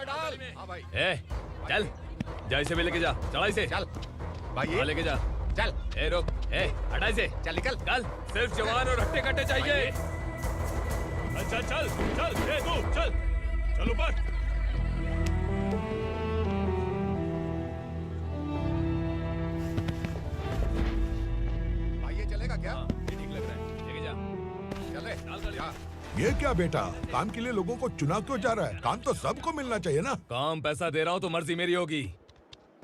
डाल। हाँ भाई। ए, चल जा इसे भी लेके जा, चला इसे। चल भाई लेके जा। चल। ए रोक, ए हटा इसे। चल निकल। चल, सिर्फ जवान और हट्टे कट्टे चाहिए। चल चल चल, ए तू चल, चल ऊपर। भाई ये चलेगा क्या? ये ठीक लग रहा है, लेके जा। चल रे। डाल कर जा। ये क्या बेटा, काम के लिए लोगों को चुना क्यों जा रहा है? काम तो सबको मिलना चाहिए ना। काम पैसा दे रहा हूँ तो मर्जी मेरी होगी,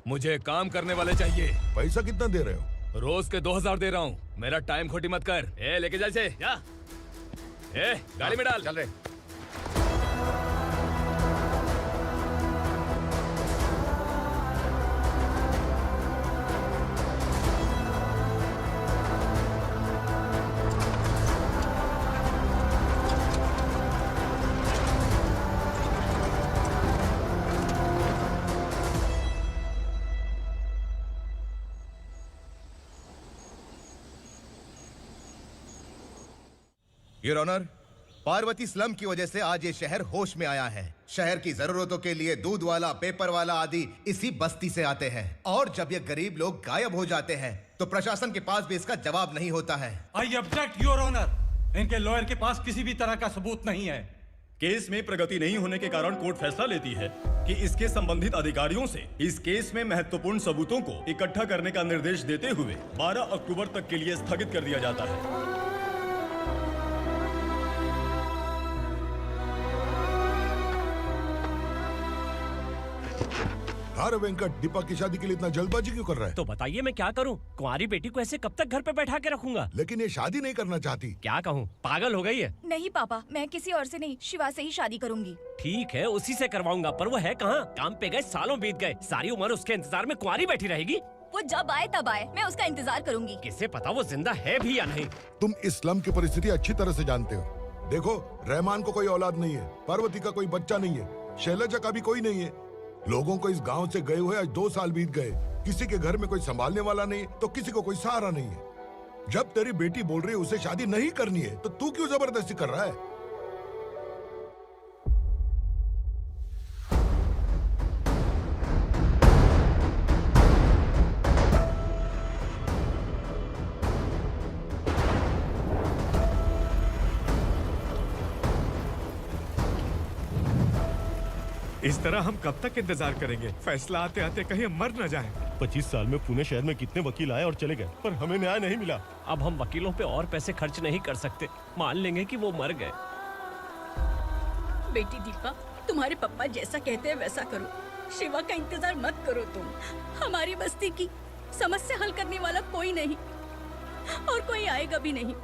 मुझे काम करने वाले चाहिए। पैसा कितना दे रहे हो? रोज के 2000 दे रहा हूँ, मेरा टाइम खोटी मत कर। ए लेके जा इसे, जा। ए गाड़ी में डाल। चल रे। योर ऑनर, पार्वती स्लम की वजह से आज ये शहर होश में आया है। शहर की जरूरतों के लिए दूध वाला, पेपर वाला आदि इसी बस्ती से आते हैं, और जब ये गरीब लोग गायब हो जाते हैं तो प्रशासन के पास भी इसका जवाब नहीं होता है। आई ऑब्जेक्ट योर ऑनर, इनके लॉयर के पास किसी भी तरह का सबूत नहीं है। केस में प्रगति नहीं होने के कारण कोर्ट फैसला लेती है कि इसके संबंधित अधिकारियों से इस केस में महत्वपूर्ण सबूतों को इकट्ठा करने का निर्देश देते हुए 12 अक्टूबर तक के लिए स्थगित कर दिया जाता है। अरे वेंकट, दीपक की शादी के लिए इतना जल्दबाजी क्यों कर रहा है? तो बताइए मैं क्या करूं? कुंवारी बेटी को ऐसे कब तक घर पे बैठा के रखूंगा? लेकिन ये शादी नहीं करना चाहती। क्या कहूं, पागल हो गई है। नहीं पापा, मैं किसी और से नहीं, शिवा से ही शादी करूंगी। ठीक है, उसी से करवाऊंगा, पर वो है कहाँ? काम पे गए, सालों बीत गए, सारी उम्र उसके इंतजार में कुंवारी बैठी रहेगी। वो जब आए तब आए, मैं उसका इंतजार करूंगी। किसे पता वो जिंदा है भी या नहीं। तुम इस्लाम की परिस्थिति अच्छी तरह से जानते हो। देखो, रहमान को कोई औलाद नहीं है, पार्वती का कोई बच्चा नहीं है, शैलजा का भी कोई नहीं है। लोगों को इस गांव से गए हुए आज 2 साल बीत गए। किसी के घर में कोई संभालने वाला नहीं, तो किसी को कोई सहारा नहीं है। जब तेरी बेटी बोल रही है उसे शादी नहीं करनी है, तो तू क्यों जबरदस्ती कर रहा है? इस तरह हम कब तक इंतजार करेंगे? फैसला आते आते कहीं हम मर न जाएं। 25 साल में पुणे शहर में कितने वकील आए और चले गए, पर हमें न्याय नहीं मिला। अब हम वकीलों पे और पैसे खर्च नहीं कर सकते, मान लेंगे कि वो मर गए। बेटी दीपा, तुम्हारे पापा जैसा कहते हैं वैसा करो। शिवा का इंतजार मत करो तुम। हमारी बस्ती की समस्या हल करने वाला कोई नहीं, और कोई आएगा भी नहीं।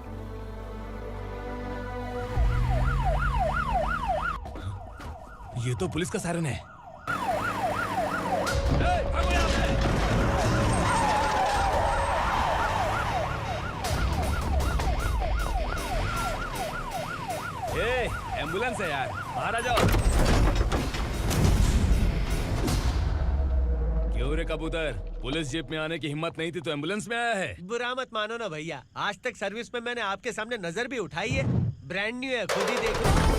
ये तो पुलिस का सायरन है। ए, एम्बुलेंस है यार, बाहर आ जाओ। क्यों रे कबूतर, पुलिस जीप में आने की हिम्मत नहीं थी तो एम्बुलेंस में आया है? बुरा मत मानो ना भैया, आज तक सर्विस में मैंने आपके सामने नजर भी उठाई है। ब्रांड न्यू है, खुद ही देखो।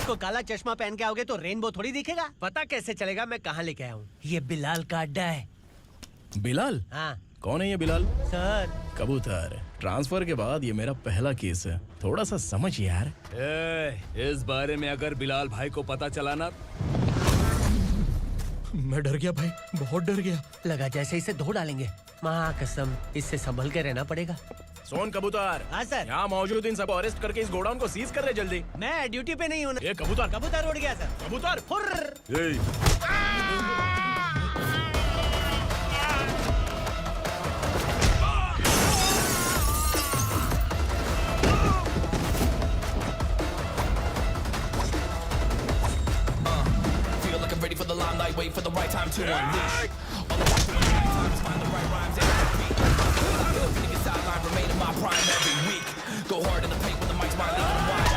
को काला चश्मा पहन के आओगे तो रेनबो थोड़ी दिखेगा। पता कैसे चलेगा मैं कहाँ लेके आया हूँ? ये बिलाल का अड्डा है। बिलाल? हाँ। कौन है ये बिलाल? सर कबूतर, ट्रांसफर के बाद ये मेरा पहला केस है, थोड़ा सा समझ यार। इस बारे में अगर बिलाल भाई को पता चला ना, मैं डर गया भाई, बहुत डर गया। लगा जैसे इसे धो डालेंगे। माँ कसम, इससे संभल के रहना पड़ेगा। सोन कबूतर। हाँ सर। यहाँ मौजूद इन सबको अरेस्ट करके इस गोडाउन को सीज कर रहे जल्दी। मैं ड्यूटी पे नहीं हूँ। ये कबूतर। कबूतर उड़ गया सर। कबूतर get ready for the limelight, wait for the right time to unleash. All the time to find the right rhymes and beat. Nigga sideline, remain in my prime every week. Go hard in the paint with the mic's wide, leaving them wide.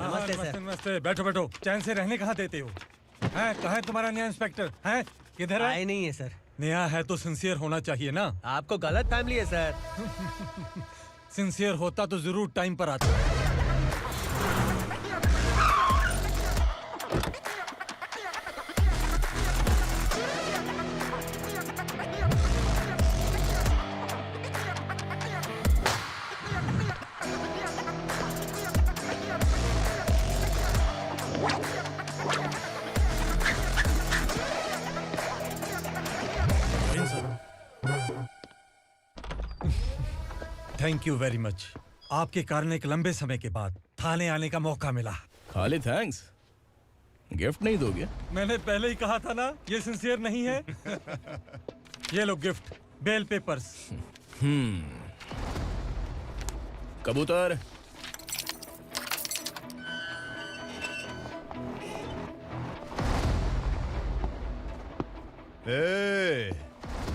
I feel like नमस्ते, बैठो बैठो। चैन से रहने कहाँ देते हो? हैं, कहाँ है तुम्हारा नया इंस्पेक्टर? हैं, किधर है? आए नहीं है सर। नया है तो सिंसियर होना चाहिए ना। आपको गलत फैमिली है सर। सिंसियर होता तो जरूर टाइम पर आता। Thank you very much. आपके कारण एक लंबे समय के बाद थाने आने का मौका मिला। खाली थैंक्स, गिफ्ट नहीं दोगे? मैंने पहले ही कहा था ना, ये सिंसियर नहीं है। ये लो गिफ्ट, बेल पेपर्स। कबूतर।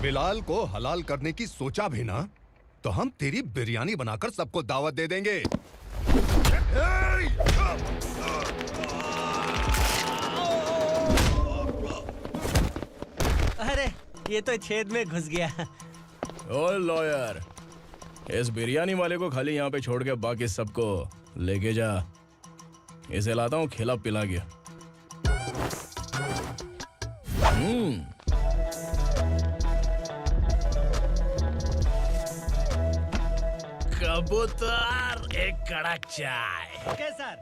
बिलाल को हलाल करने की सोचा भी ना, तो हम तेरी बिरयानी बनाकर सबको दावत दे देंगे। अरे ये तो छेद में घुस गया। ओ लॉयर, इस बिरयानी वाले को खाली यहाँ पे छोड़ के बाकी सबको लेके जा। इसे लाता हूँ खिला पिला गया। कबूतर, एक कड़क चाय। Okay sir.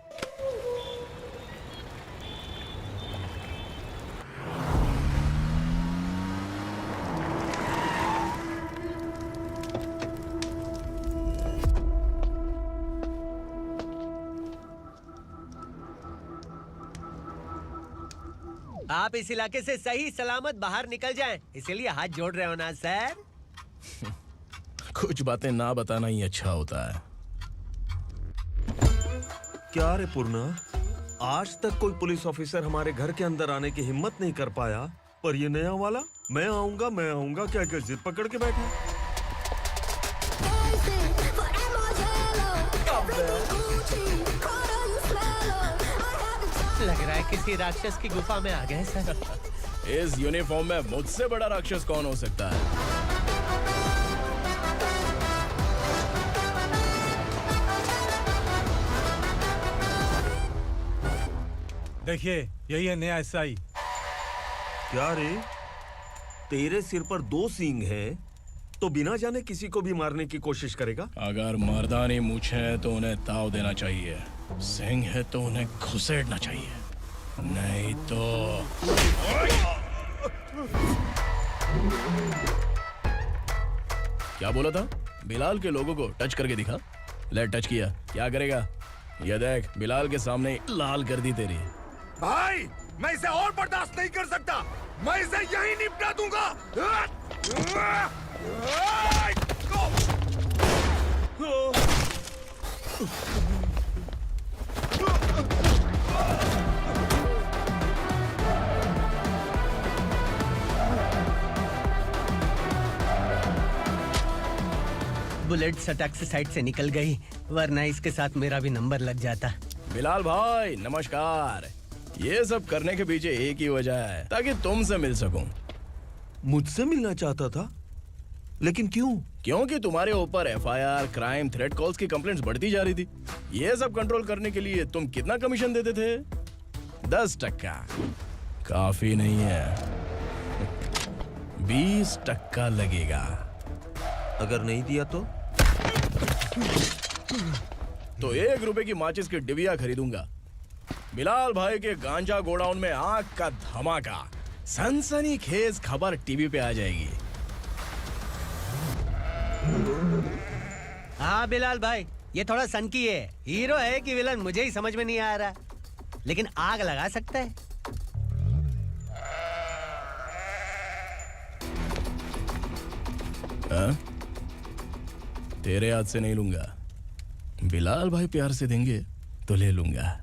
आप इस इलाके से सही सलामत बाहर निकल जाएं, इसीलिए हाथ जोड़ रहे हो ना सर? कुछ बातें ना बताना ही अच्छा होता है। क्या रे पूर्णा, आज तक कोई पुलिस ऑफिसर हमारे घर के अंदर आने की हिम्मत नहीं कर पाया, पर ये नया वाला मैं आऊंगा क्या क्या जिद पकड़ के बैठा। लग रहा है किसी राक्षस की गुफा में आ गए सर। इस यूनिफॉर्म में मुझसे बड़ा राक्षस कौन हो सकता है? देखिए, यही है नया एसआई। क्या रे, तेरे सिर पर 2 सींग है तो बिना जाने किसी को भी मारने की कोशिश करेगा? अगर मर्दानी मूंछ है तो उन्हें ताव देना चाहिए, सिंह है तो उन्हें घुसेड़ना चाहिए, नहीं तो। क्या बोला था? बिलाल के लोगों को टच करके दिखा। ले टच किया, क्या करेगा? ये देख, बिलाल के सामने लाल कर दी तेरी। भाई, मैं इसे और बर्दाश्त नहीं कर सकता। मैं इसे यहीं निपटा दूंगा। बुलेट सटक से साइड से निकल गई, वरना इसके साथ मेरा भी नंबर लग जाता। बिलाल भाई नमस्कार। ये सब करने के पीछे एक ही वजह है, ताकि तुमसे मिल सकूं। मुझसे मिलना चाहता था, लेकिन क्यों? क्योंकि तुम्हारे ऊपर एफआईआर, क्राइम, थ्रेट कॉल्स की कंप्लेंट्स बढ़ती जा रही थी। ये सब कंट्रोल करने के लिए तुम कितना कमीशन देते थे? 10%। काफी नहीं है, 20% लगेगा। अगर नहीं दिया तो 1 रुपए की माचिस की डिबिया खरीदूंगा। बिलाल भाई के गांजा गोडाउन में आग का धमाका, सनसनीखेज खबर टीवी पे आ जाएगी। हाँ बिलाल भाई, ये थोड़ा सनकी है। हीरो है कि विलन मुझे ही समझ में नहीं आ रहा, लेकिन आग लगा सकता है। हाँ? तेरे हाथ से नहीं लूंगा, बिलाल भाई प्यार से देंगे तो ले लूंगा।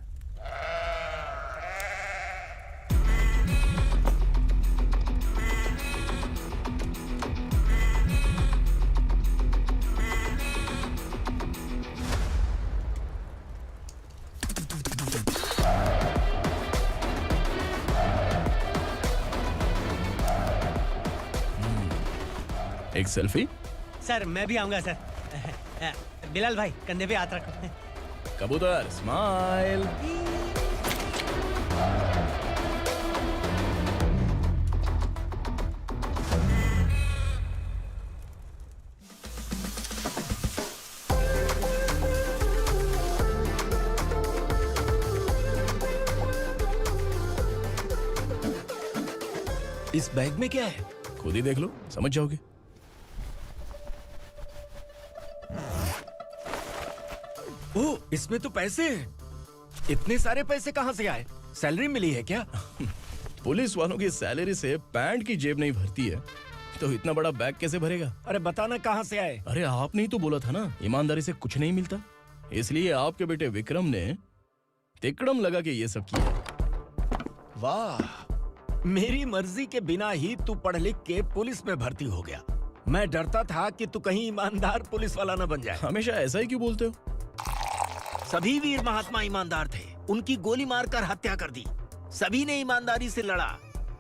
एक सेल्फी? सर मैं भी आऊंगा सर। बिलाल भाई कंधे पे हाथ रखो। कबूतर स्माइल। इस बैग में क्या है? खुद ही देख लो, समझ जाओगे। ओह, इसमें तो पैसे हैं। इतने सारे पैसे कहां से आए? सैलरी मिली है क्या? पुलिस वालों की सैलरी से पैंट की जेब नहीं भरती है, तो इतना बड़ा बैग कैसे भरेगा? अरे बताना कहां से आए? अरे आपने ही तो बोला था ना, ईमानदारी से कुछ नहीं मिलता। इसलिए आपके बेटे विक्रम ने तिकड़म लगा के ये सब किया। वाह, मेरी मर्जी के बिना ही तू पढ़ लिख के पुलिस में भर्ती हो गया। मैं डरता था कि तू कहीं ईमानदार पुलिस वाला न बन जाए। हमेशा ऐसा ही क्यों बोलते हो? सभी वीर महात्मा ईमानदार थे, उनकी गोली मारकर हत्या कर दी। सभी ने ईमानदारी से लड़ा,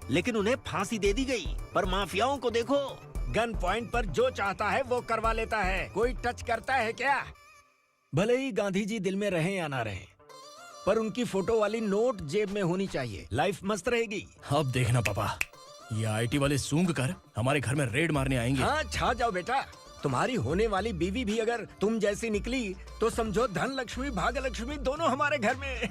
लेकिन उन्हें फांसी दे दी गई। पर माफियाओं को देखो, गन पॉइंट पर जो चाहता है वो करवा लेता है। कोई टच करता है क्या? भले ही गांधी जी दिल में रहे या ना रहे, पर उनकी फोटो वाली नोट जेब में होनी चाहिए। लाइफ मस्त रहेगी। अब देखना पापा, ये आईटी वाले सूंघ कर हमारे घर में रेड मारने आएंगे। हाँ, छा जाओ बेटा। तुम्हारी होने वाली बीवी भी अगर तुम जैसी निकली तो समझो धन लक्ष्मी भाग्य लक्ष्मी दोनों हमारे घर में।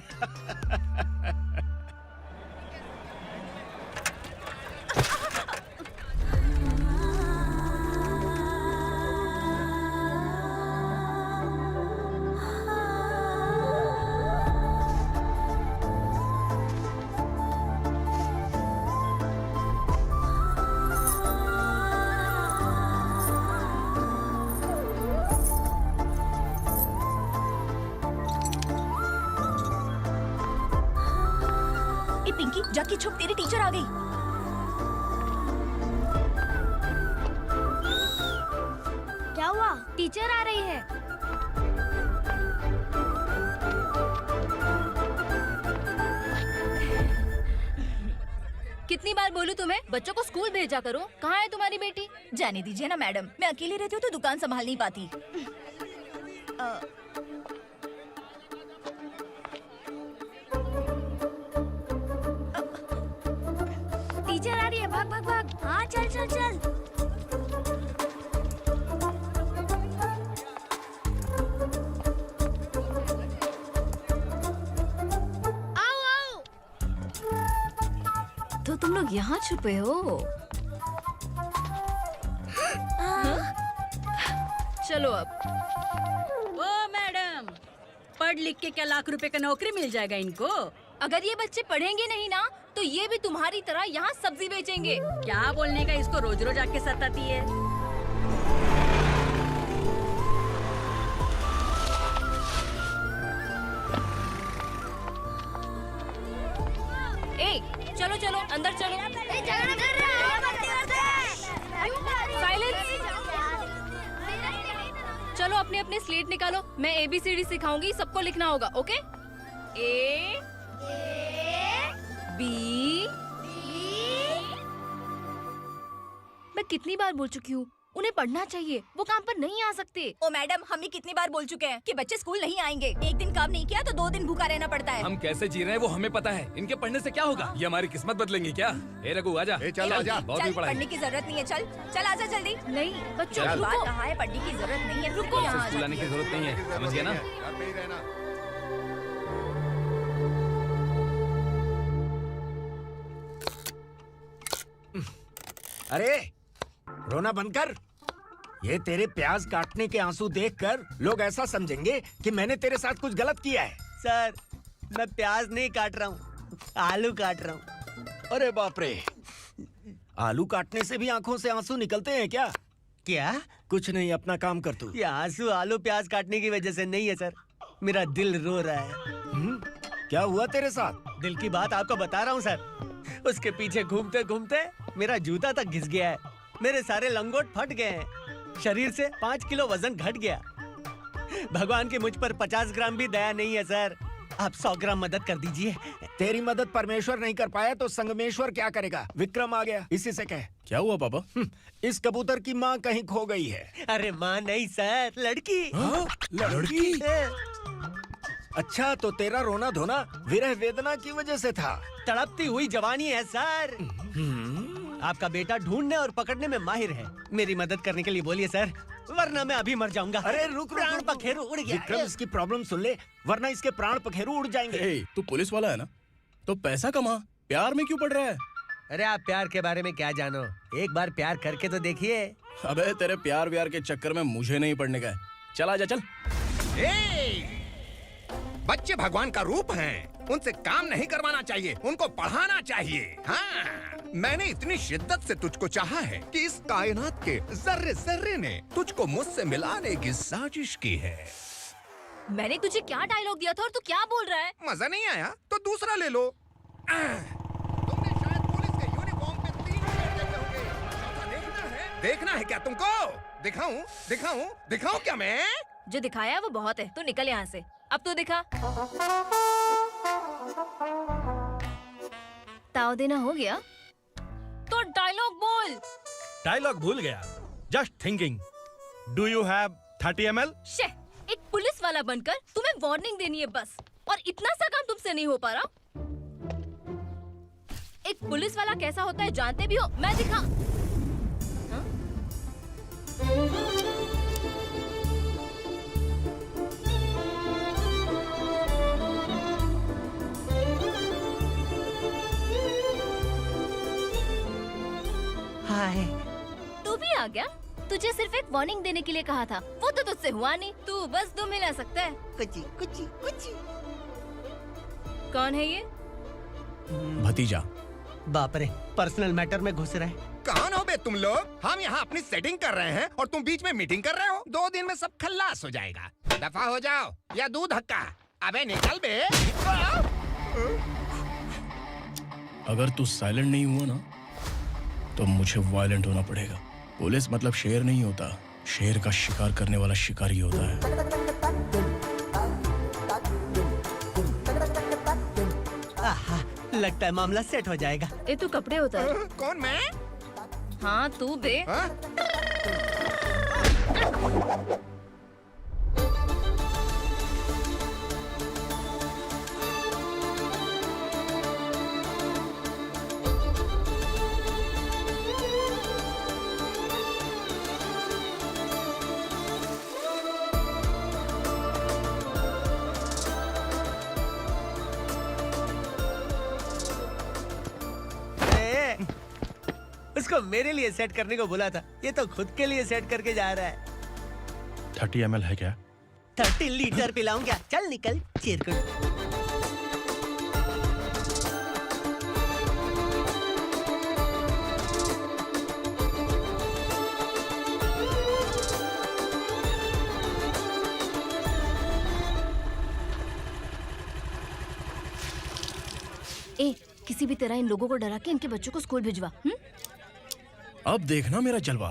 पिंकी जाके छुप, तेरी टीचर आ गई। क्या हुआ? टीचर आ रही है। कितनी बार बोलूं तुम्हें, बच्चों को स्कूल भेजा करो। कहाँ है तुम्हारी बेटी? जाने दीजिए ना मैडम, मैं अकेली रहती हूँ तो दुकान संभाल नहीं पाती। टीचर आ रही है, भाग भाग भाग। हाँ चल चल चल। आओ आओ। तो तुम लोग यहाँ छुपे हो? चलो अब। ओ मैडम, पढ़ लिख के क्या लाख रुपए का नौकरी मिल जाएगा इनको? अगर ये बच्चे पढ़ेंगे नहीं ना, तो ये भी तुम्हारी तरह यहाँ सब्जी बेचेंगे। क्या बोलने का, इसको रोज रोज आके सताती है। ए, चलो चलो अंदर चलो। साइलेंस। चलो अपने अपने स्लेट निकालो, मैं ABCD सिखाऊंगी, सबको लिखना होगा, ओके? A B मैं कितनी बार बोल चुकी हूँ, उन्हें पढ़ना चाहिए, वो काम पर नहीं आ सकते। ओ मैडम, हम भी कितनी बार बोल चुके हैं कि बच्चे स्कूल नहीं आएंगे। एक दिन काम नहीं किया तो 2 दिन भूखा रहना पड़ता है। हम कैसे जी रहे हैं वो हमें पता है, इनके पढ़ने से क्या होगा? ये हमारी किस्मत बदलेंगे क्या? ए रघु आजा। चल आजा। बहुत भी पढ़ाई। पढ़ने की जरूरत नहीं है, चल आजा जल्दी। नहीं बच्चों चल। रुको। कहा है पढ़ने की जरूरत नहीं है, रुको। से स्कूल आने की जरूरत नहीं है, समझ गया ना? घर पे ही रहना। अरे रोना बंद कर। ये तेरे प्याज काटने के आंसू देखकर लोग ऐसा समझेंगे कि मैंने तेरे साथ कुछ गलत किया है। सर, मैं प्याज नहीं काट रहा हूँ, आलू काट रहा हूँ। अरे बाप रे, आलू काटने से भी आंखों से आंसू निकलते हैं क्या? क्या? कुछ नहीं, अपना काम कर तू। ये आंसू आलू प्याज काटने की वजह से नहीं है सर, मेरा दिल रो रहा है। क्या हुआ तेरे साथ? दिल की बात आपको बता रहा हूँ सर। उसके पीछे घूमते घूमते मेरा जूता तक घिस गया है, मेरे सारे लंगोट फट गए हैं, शरीर से 5 किलो वजन घट गया। भगवान की मुझ पर 50 ग्राम भी दया नहीं है सर, आप 100 ग्राम मदद कर दीजिए। तेरी मदद परमेश्वर नहीं कर पाया तो संगमेश्वर क्या करेगा? विक्रम आ गया, इसी से कह। क्या हुआ पापा? इस कबूतर की माँ कहीं खो गई है। अरे माँ नहीं सर, लड़की। लड़की? अच्छा, तो तेरा रोना धोना विरह वेदना की वजह से था। तड़पती हुई जवानी है सर। आपका बेटा ढूंढने और पकड़ने में माहिर है, मेरी मदद करने के लिए बोलिए सर, वरना मैं अभी मर जाऊंगा। अरे रुक, प्राण पखेरु उड़ गया। विक्रम, इसकी प्रॉब्लम सुन ले, वरना इसके प्राण पखेरु उड़ जाएंगे। तू पुलिस वाला है ना, तो पैसा कमा, प्यार में क्यों पड़ रहा है? अरे आप प्यार के बारे में क्या जानो, एक बार प्यार करके तो देखिए। अबे तेरे प्यार व्यार के चक्कर में मुझे नहीं पड़ने का है, चल आजा चल। बच्चे भगवान का रूप हैं, उनसे काम नहीं करवाना चाहिए, उनको पढ़ाना चाहिए। हाँ, मैंने इतनी शिद्दत से तुझको चाहा है कि इस कायनात के जर्रे जर्रे ने तुझको मुझसे मिलाने की साजिश की है। मैंने तुझे क्या डायलॉग दिया था और तू क्या बोल रहा है? मजा नहीं आया तो दूसरा ले लो। तुमने शायद पुलिस के यूनिफॉर्म पे 3 शर्ट देखे होंगे। चौथा देखना है क्या तुमको? दिखाऊं क्या मैं? जो दिखाया वो बहुत है, तू निकल यहाँ से। अब तू दिखा। ताव देना हो गया तो डायलॉग बोल। डायलॉग भूल गया। Just thinking, do you have 30 ml? शे, एक पुलिस वाला बनकर तुम्हें वार्निंग देनी है बस, और इतना सा काम तुमसे नहीं हो पा रहा। एक पुलिस वाला कैसा होता है जानते भी हो? मैं दिखा। हाय, तू भी आ गया? तुझे सिर्फ एक वार्निंग देने के लिए कहा था, वो तो तुझसे हुआ नहीं। तू बस दम हिला सकता है। कुछ कौन है ये? भतीजा। बाप रे, पर्सनल मैटर में घुस रहे। कौन हो बे तुम लोग? हम यहाँ अपनी सेटिंग कर रहे हैं और तुम बीच में मीटिंग कर रहे हो। 2 दिन में सब खल्लास हो जाएगा। दफा हो जाओ या दूध हक्का। अबे निकल बे। अगर तू साइलेंट नहीं हुआ ना तो मुझे वायलेंट होना पड़ेगा। पुलिस मतलब शेर नहीं होता, शेर का शिकार करने वाला शिकारी होता है। आहा, लगता है मामला सेट हो जाएगा। ए तू कपड़े उतार। कौन मैं? हाँ तू बे। उसको मेरे लिए सेट करने को बोला था, ये तो खुद के लिए सेट करके जा रहा है। 30 ml है क्या? 30 लीटर पिलाऊं क्या? चल निकल चिरकुट। ए, किसी भी तरह इन लोगों को डरा के इनके बच्चों को स्कूल भिजवा। अब देखना मेरा जलवा।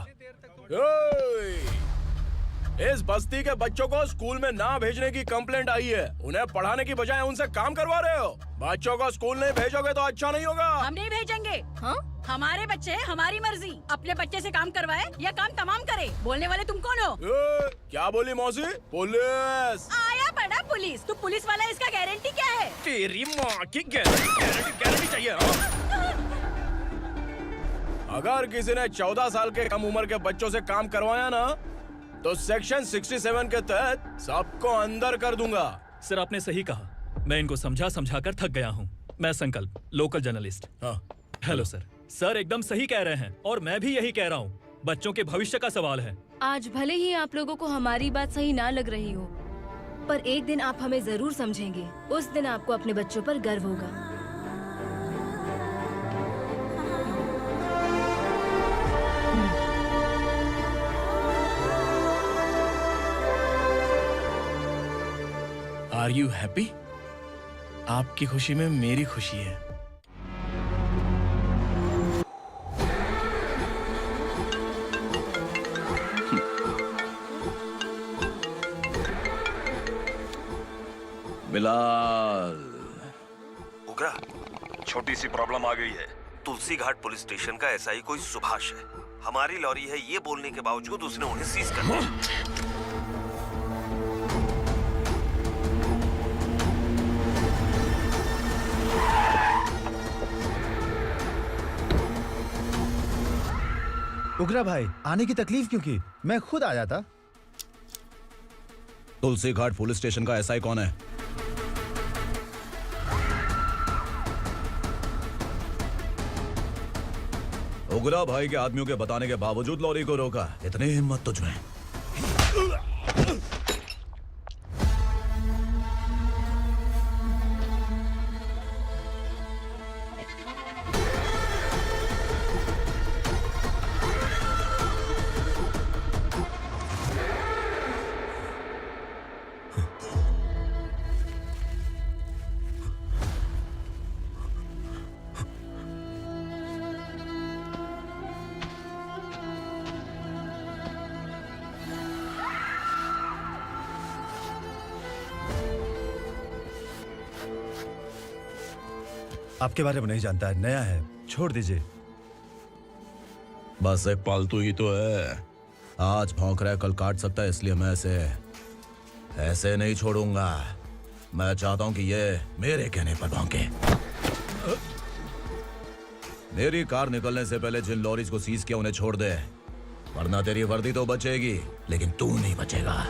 इस बस्ती के बच्चों को स्कूल में ना भेजने की कंप्लेंट आई है। उन्हें पढ़ाने की बजाय उनसे काम करवा रहे हो। बच्चों को स्कूल नहीं भेजोगे तो अच्छा नहीं होगा। हम नहीं भेजेंगे। हाँ? हमारे बच्चे हमारी मर्जी। अपने बच्चे से काम करवाए या काम तमाम करे। बोलने वाले तुम कौन हो? क्या बोली मौसी? पुलिस आया बड़ा पुलिस। तू पुलिस वाला, इसका गारंटी क्या है? तेरी माँ की गारंटी चाहिए। अगर किसी ने 14 साल के कम उम्र के बच्चों से काम करवाया ना तो सेक्शन 67 के तहत सबको अंदर कर दूंगा। सर आपने सही कहा। मैं इनको समझा कर थक गया हूँ। मैं संकल्प, लोकल जर्नलिस्ट। हाँ। Hello sir. सर एकदम सही कह रहे हैं और मैं भी यही कह रहा हूँ। बच्चों के भविष्य का सवाल है। आज भले ही आप लोगों को हमारी बात सही ना लग रही हो, पर एक दिन आप हमें जरूर समझेंगे। उस दिन आपको अपने बच्चों पर गर्व होगा। Are you happy? आपकी खुशी में मेरी खुशी है। बिलाल, उगरा, छोटी सी प्रॉब्लम आ गई है। तुलसी घाट पुलिस स्टेशन का एसआई कोई सुभाष है। हमारी लॉरी है ये बोलने के बावजूद उसने उन्हें सीज कर दिया। उगरा भाई, आने की तकलीफ क्यों की? मैं खुद आ जाता। तुलसी घाट पुलिस स्टेशन का एसआई कौन है? उगरा भाई के आदमियों के बताने के बावजूद लॉरी को रोका। इतनी हिम्मत तुझमें? आपके बारे में नहीं जानता है, नया है, छोड़ दीजिए। बस एक पालतू ही तो है। आज भौंक रहा है, कल काट सकता है, इसलिए मैं ऐसे नहीं छोड़ूंगा। मैं चाहता हूं कि ये मेरे कहने पर भौंके। मेरी कार निकलने से पहले जिन लॉरीज को सीज किया उन्हें छोड़ दे, वरना तेरी वर्दी तो बचेगी लेकिन तू नहीं बचेगा।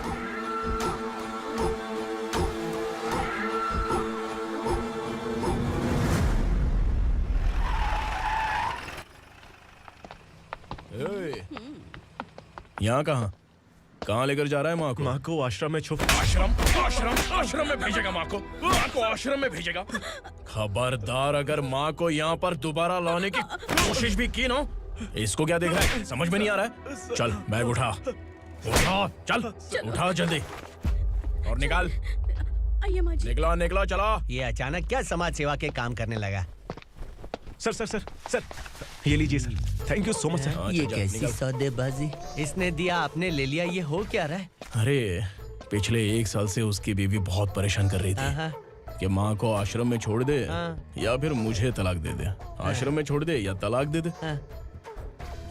यहाँ कहाँ लेकर जा रहा है माँ को? माँ को आश्रम में छुप। आश्रम में भेजेगा माँ को? माँ को आश्रम में भेजेगा? खबरदार, अगर माँ को यहाँ पर दोबारा लाने की कोशिश भी की ना। इसको क्या देख रहा है? समझ में नहीं आ रहा है? चल बैग उठा, चल उठा जल्दी और निकाल। निकला चला। ये अचानक क्या समाज सेवा के काम करने लगा? सर ये लीजिए sir. Thank you so much sir. ये कैसी सौदेबाजी? इसने दिया, आपने ले लिया, ये हो क्या रहा है? अरे पिछले 1 साल से उसकी बीवी बहुत परेशान कर रही थी कि माँ को आश्रम में छोड़ दे या फिर मुझे तलाक दे दे। आश्रम में छोड़ दे या तलाक दे दे।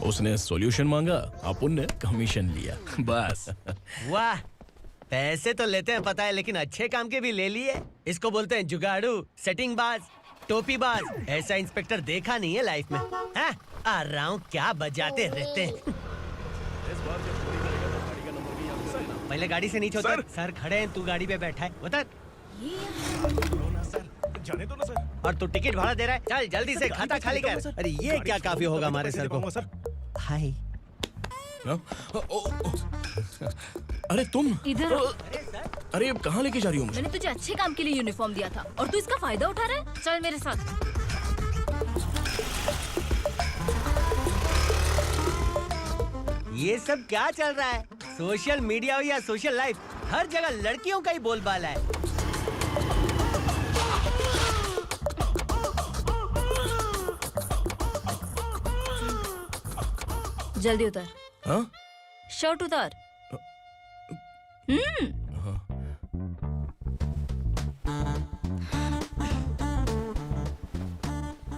उसने सॉल्यूशन मांगा, अपन ने कमीशन लिया, बस। वाह, पैसे तो लेते हैं पता है, लेकिन अच्छे काम के भी ले लिए। इसको बोलते हैं जुगाड़ू, सेटिंग बाज, टोपी बाज। ऐसा इंस्पेक्टर देखा नहीं है लाइफ में। हाँ? आ रहा हूँ, क्या बजाते रहते हैं। पहले गाड़ी से नीचे उतर। सर खड़े हैं, तू गाड़ी पे बैठा है, उतर। जाने दो ना सर। और तू टिकट भाड़ा दे रहा है, चल जल्दी से खाता खाली कर। अरे ये क्या काफी होगा हमारे सर को। हाय। अरे तुम इधर। अरे अब कहाँ लेके जा रही हो मुझे? मैंने तुझे अच्छे काम के लिए यूनिफॉर्म दिया था और तू इसका फायदा उठा रहा है। चल मेरे साथ। ये सब क्या चल रहा है? सोशल मीडिया हो या सोशल लाइफ, हर जगह लड़कियों का ही बोलबाला है। जल्दी उतर। हाँ? शर्ट उतार।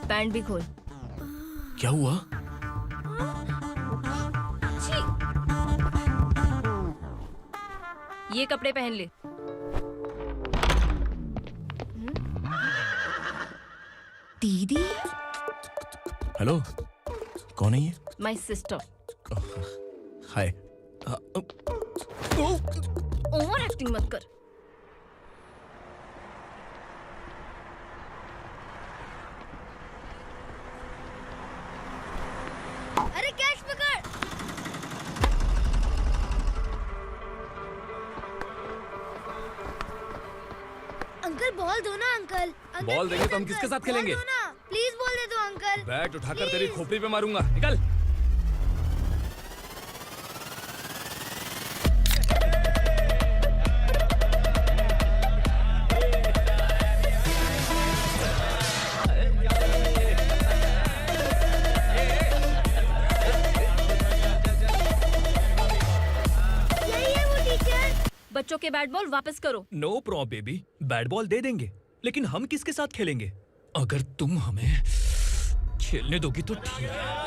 पैंट भी खोल। क्या हुआ? छी! ये कपड़े पहन ले। दीदी। हेलो, कौन है ये? My sister. Hi. Over acting मत कर। अरे कैश पकड़। अंकल बॉल दो ना अंकल। बॉल देंगे तो हम किसके साथ खेलेंगे? प्लीज बॉल दे दो अंकल। बैट उठाकर तेरी खोपड़ी पे मारूंगा। निकल। बच्चों के बैट बॉल वापस करो। No problem baby, bat ball दे देंगे, लेकिन हम किसके साथ खेलेंगे? अगर तुम हमें खेलने दोगी तो ठीक है।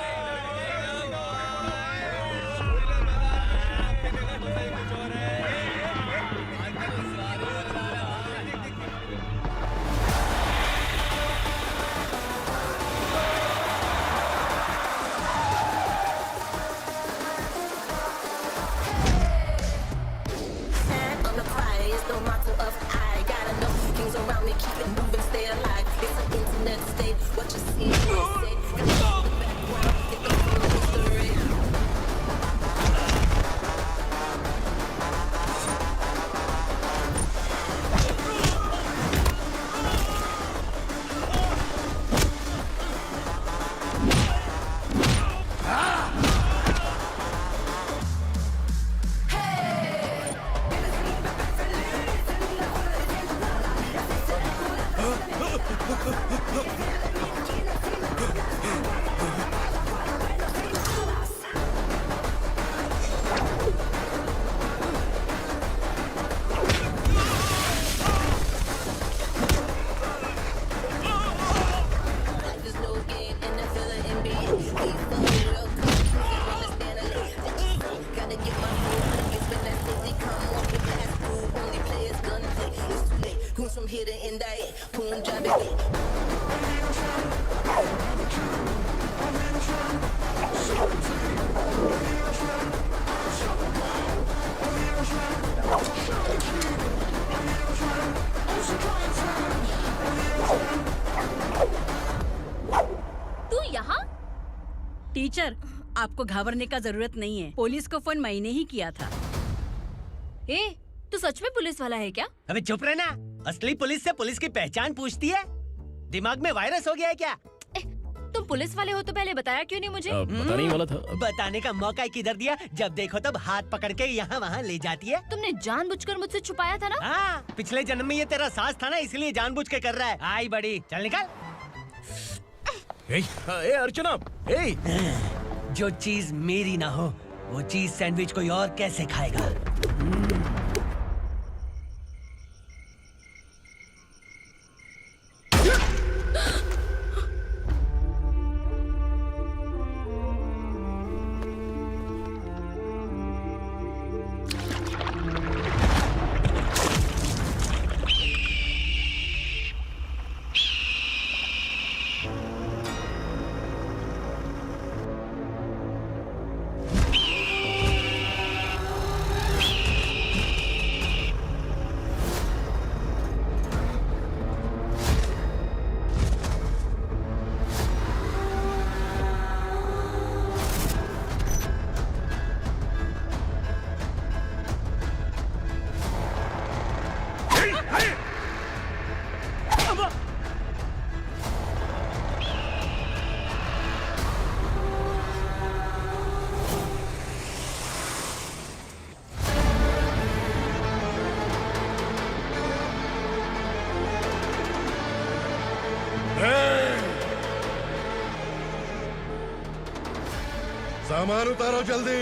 टीचर, आपको घबराने का जरूरत नहीं है। पुलिस को फोन मैंने ही किया था। ए, तू सच में पुलिस वाला है क्या? अबे चुप रहना। असली पुलिस से पुलिस की पहचान पूछती है? दिमाग में वायरस हो गया है क्या? तुम पुलिस वाले हो तो पहले बताया क्यों नहीं मुझे? बताने ही वाला था। बताने का मौका किधर दिया? जब देखो तब हाथ पकड़ के यहाँ वहाँ ले जाती है। तुमने जानबूझकर मुझसे छुपाया था ना? हाँ, पिछले जन्म में ये तेरा सास था ना, इसलिए जानबूझ के कर रहा है। आई बड़ी, चल निकल। ए अर्चना, जो चीज मेरी ना हो वो चीज सैंडविच कोई और कैसे खाएगा? सामान उतारो जल्दी।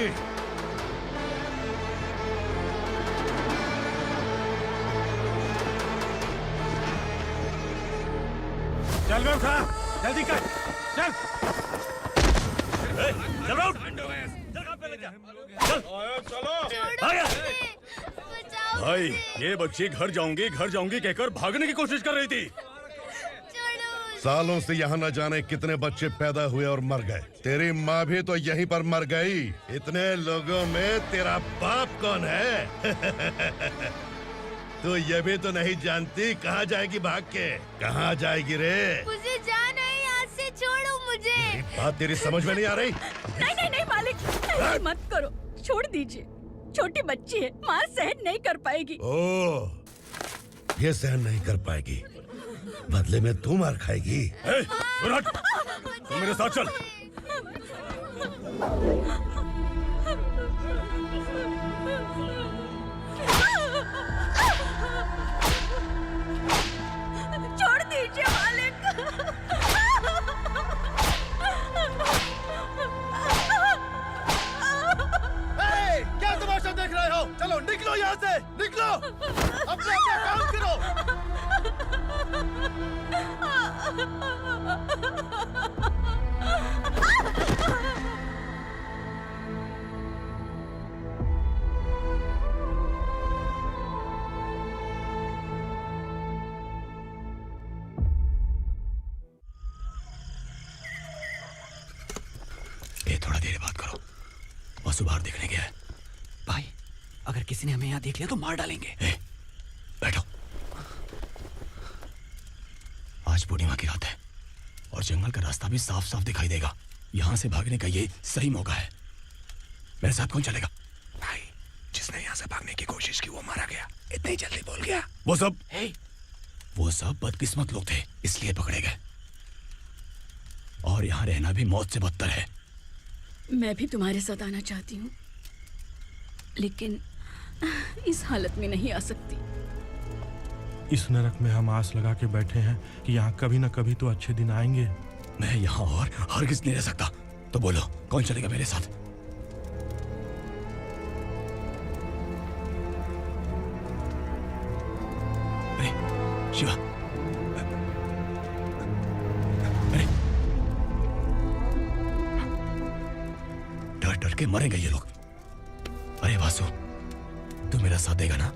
चल बे उठा, जल्दी कर, चल। चल आउट। भाई ये बच्ची घर जाऊंगी कहकर भागने की कोशिश कर रही थी। सालों से यहाँ न जाने कितने बच्चे पैदा हुए और मर गए। तेरी माँ भी तो यहीं पर मर गई। इतने लोगों में तेरा बाप कौन है? तू ये भी तो नहीं जानती कहाँ जाएगी भाग के? कहाँ जाएगी रे? मुझे जाना है, यहाँ से छोड़ो मुझे। बात तेरी समझ में नहीं आ रही? नहीं मालिक, ऐसे मत करो, छोड़ दीजिए। छोटी बच्ची है, माँ सहन नहीं कर पाएगी। ओह, ये सहन नहीं कर पाएगी, बदले में तू मार खाएगी। तू मेरे साथ चल। छोड़ दीजिए मालिक। क्या तमाशा देख रहे हो? चलो निकलो यहाँ से, निकलो। अपना काम करो। ए, थोड़ा देर बात करो। वसु बाहर देखने गया है। भाई, अगर किसी ने हमें यहाँ देख लिया तो मार डालेंगे। बैठो। आज पूर्णिमा की रात है और जंगल का रास्ता भी साफ साफ दिखाई देगा। यहाँ से भागने का ये सही मौका है। मेरे साथ कौन चलेगा? भाई, जिसने यहाँ से भागने की कोशिश की वो मारा गया। इतनी जल्दी बोल गया। वो सब बदकिस्मत लोग थे, इसलिए पकड़े गए। और यहाँ रहना भी मौत से बदतर है। मैं भी तुम्हारे साथ आना चाहती हूँ, लेकिन इस हालत में नहीं आ सकती। इस नरक में हम आस लगा के बैठे हैं कि यहाँ कभी न कभी तो अच्छे दिन आएंगे। मैं यहाँ और हरगिज़ नहीं रह सकता। तो बोलो, कौन चलेगा मेरे साथ? अरे शिवा, अरे डर डर के मरेंगे ये लोग। अरे वासु, तू मेरा साथ देगा ना?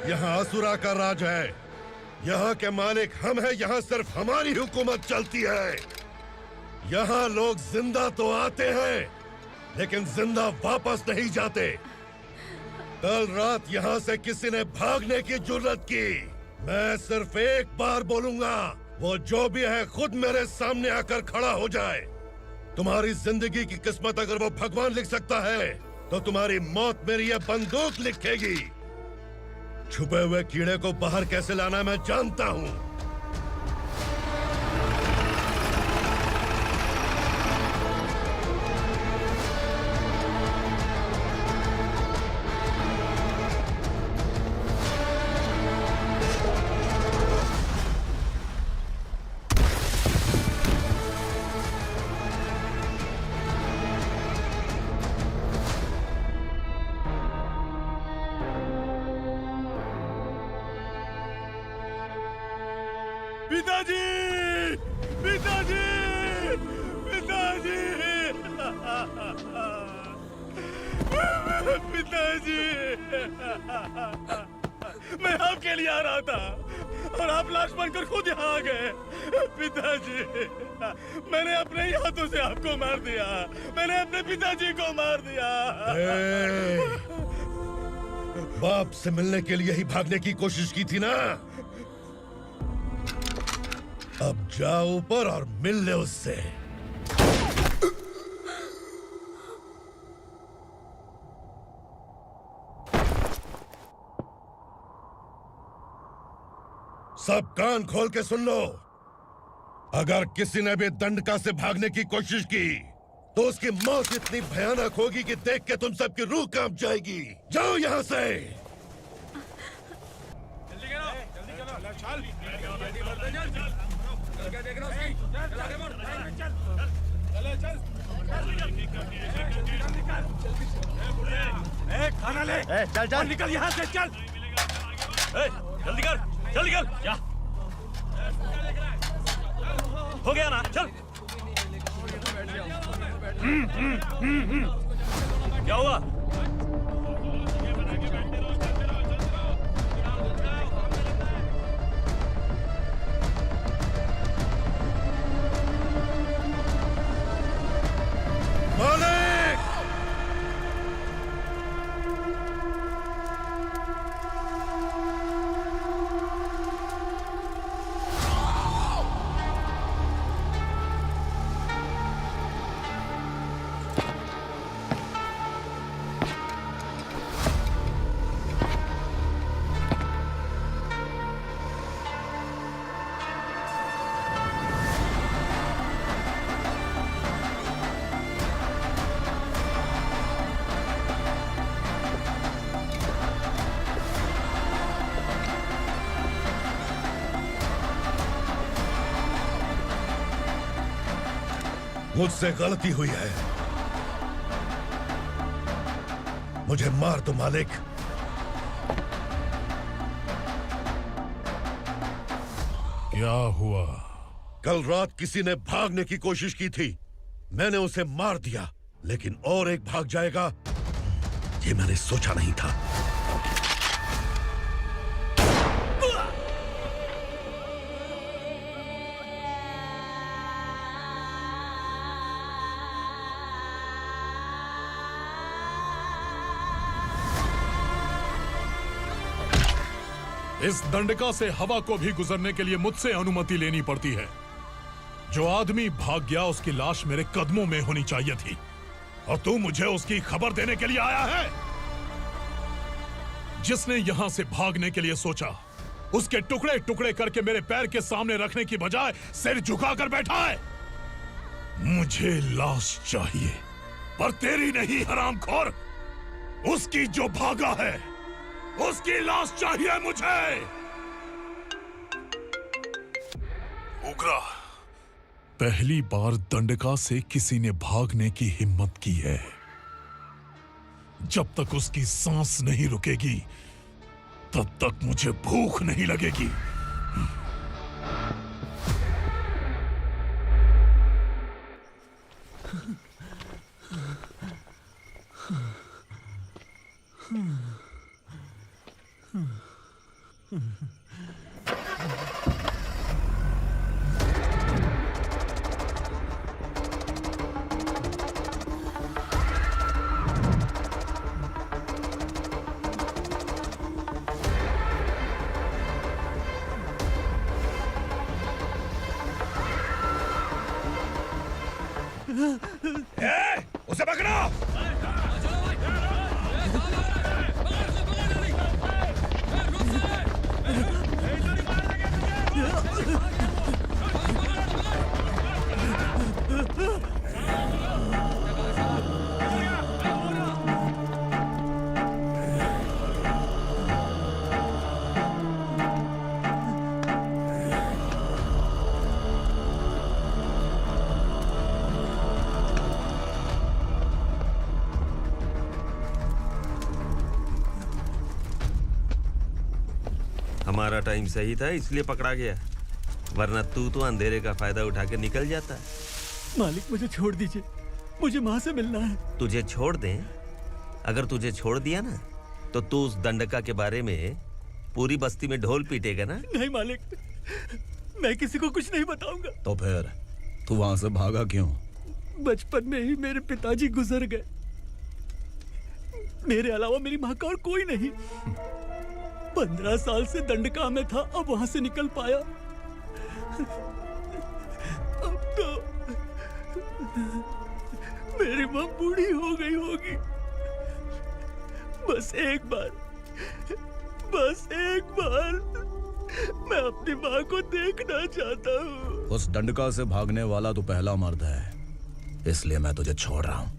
यहाँ असुरा का राज है। यहाँ के मालिक हम हैं। यहाँ सिर्फ हमारी हुकूमत चलती है। यहाँ लोग जिंदा तो आते हैं लेकिन जिंदा वापस नहीं जाते। कल रात यहाँ से किसी ने भागने की जुर्रत की, मैं सिर्फ एक बार बोलूंगा, वो जो भी है खुद मेरे सामने आकर खड़ा हो जाए। तुम्हारी जिंदगी की किस्मत अगर वो भगवान लिख सकता है तो तुम्हारी मौत मेरी ये बंदूक लिखेगी। छुपे हुए कीड़े को बाहर कैसे लाना मैं जानता हूँ। पिताजी, पिताजी, पिताजी, पिताजी, मैं आपके लिए आ रहा था और आप लाश बनकर खुद यहाँ आ गए। पिताजी, मैंने अपने ही हाथों से आपको मार दिया। मैंने अपने पिताजी को मार दिया। बाप से मिलने के लिए ही भागने की कोशिश की थी ना? अब जाओ ऊपर और मिल ले उससे। सब कान खोल के सुन लो। अगर किसी ने भी दंडका से भागने की कोशिश की तो उसकी मौत इतनी भयानक होगी कि देख के तुम सबकी रूह कांप जाएगी। जाओ यहां से। खाना ले। चल चल निकल यहाँ से, चल। जल्दी कर, जल्दी कर। क्या हो गया ना? चल। क्या हुआ? मालिक! मुझसे गलती हुई है। मुझे मार दो मालिक। क्या हुआ? कल रात किसी ने भागने की कोशिश की थी। मैंने उसे मार दिया, लेकिन और एक भाग जाएगा ये मैंने सोचा नहीं था। इस दंडका से हवा को भी गुजरने के लिए मुझसे अनुमति लेनी पड़ती है। जो आदमी भाग गया उसकी लाश मेरे कदमों में होनी चाहिए थी, और तू मुझे उसकी खबर देने के लिए आया है। जिसने यहां से भागने के लिए सोचा उसके टुकड़े टुकड़े करके मेरे पैर के सामने रखने की बजाय सिर झुकाकर बैठा है। मुझे लाश चाहिए, पर तेरी नहीं हरामखोर। उसकी जो भागा है उसकी लाश चाहिए मुझे। उग्रा, पहली बार दंडका से किसी ने भागने की हिम्मत की है। जब तक उसकी सांस नहीं रुकेगी तब तक मुझे भूख नहीं लगेगी। उसे पकड़ो। हमारा टाइम सही था इसलिए पकड़ा गया, वरना तू तो अंधेरे का फायदा उठा के निकल जाता। मालिक मुझे छोड़ दीजिए, मुझे माँ से मिलना है। तुझे छोड़ दें? अगर तुझे छोड़ दिया ना तो तू उस दंडका के बारे में पूरी बस्ती में ढोल पीटेगा ना। नहीं मालिक, मैं किसी को कुछ नहीं बताऊंगा। तो फिर तू वहां से भागा क्यों? बचपन में ही मेरे पिताजी गुजर गए, मेरे अलावा मेरी माँ का और कोई नहीं। 15 साल से दंडका में था, अब वहां से निकल पाया। अब तो मेरी माँ बूढ़ी हो गई होगी। बस एक बार मैं अपनी माँ को देखना चाहता हूँ। उस दंडका से भागने वाला तो पहला मर्द है, इसलिए मैं तुझे छोड़ रहा हूँ।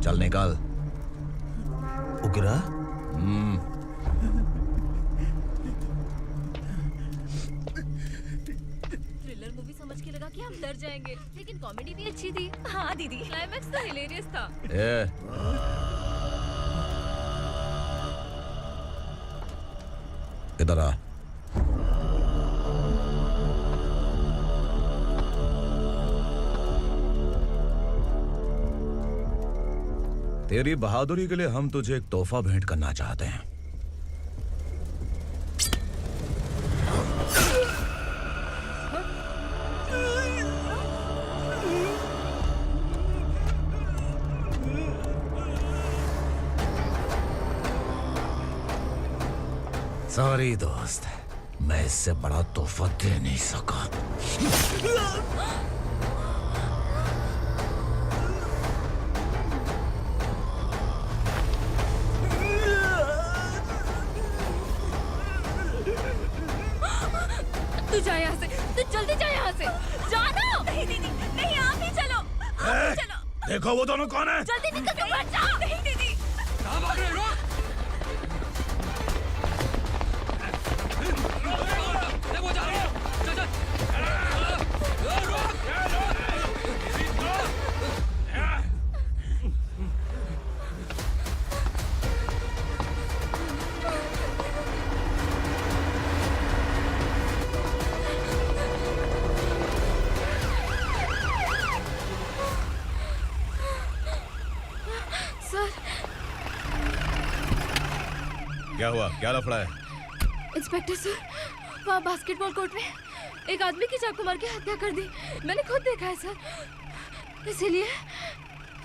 चल निकल। उग्रा? थ्रिलर मूवी समझ के लगा कि हम डर जाएंगे, लेकिन कॉमेडी भी अच्छी थी। हाँ दीदी, क्लाइमैक्स तो हिलेरियस था। इधर आ। तेरी बहादुरी के लिए हम तुझे एक तोहफा भेंट करना चाहते हैं। सॉरी दोस्त, मैं इससे बड़ा तोहफा दे नहीं सका। तू जा यहाँ से, तू जल्दी जा यहाँ से। जानो। नहीं दीदी, नहीं, आप ही चलो। आप ही चलो। देखो वो दोनों कौन है? जल्दी निकल के मत जाओ। नहीं दीदी। कहाँ भाग रहे हो? देखो जा रहे हो। चल चल। सर। क्या हुआ? क्या लफड़ा है? इंस्पेक्टर सर, वहाँ बास्केटबॉल कोर्ट में एक आदमी की चाकू मार के हत्या कर दी। मैंने खुद देखा है सर, इसीलिए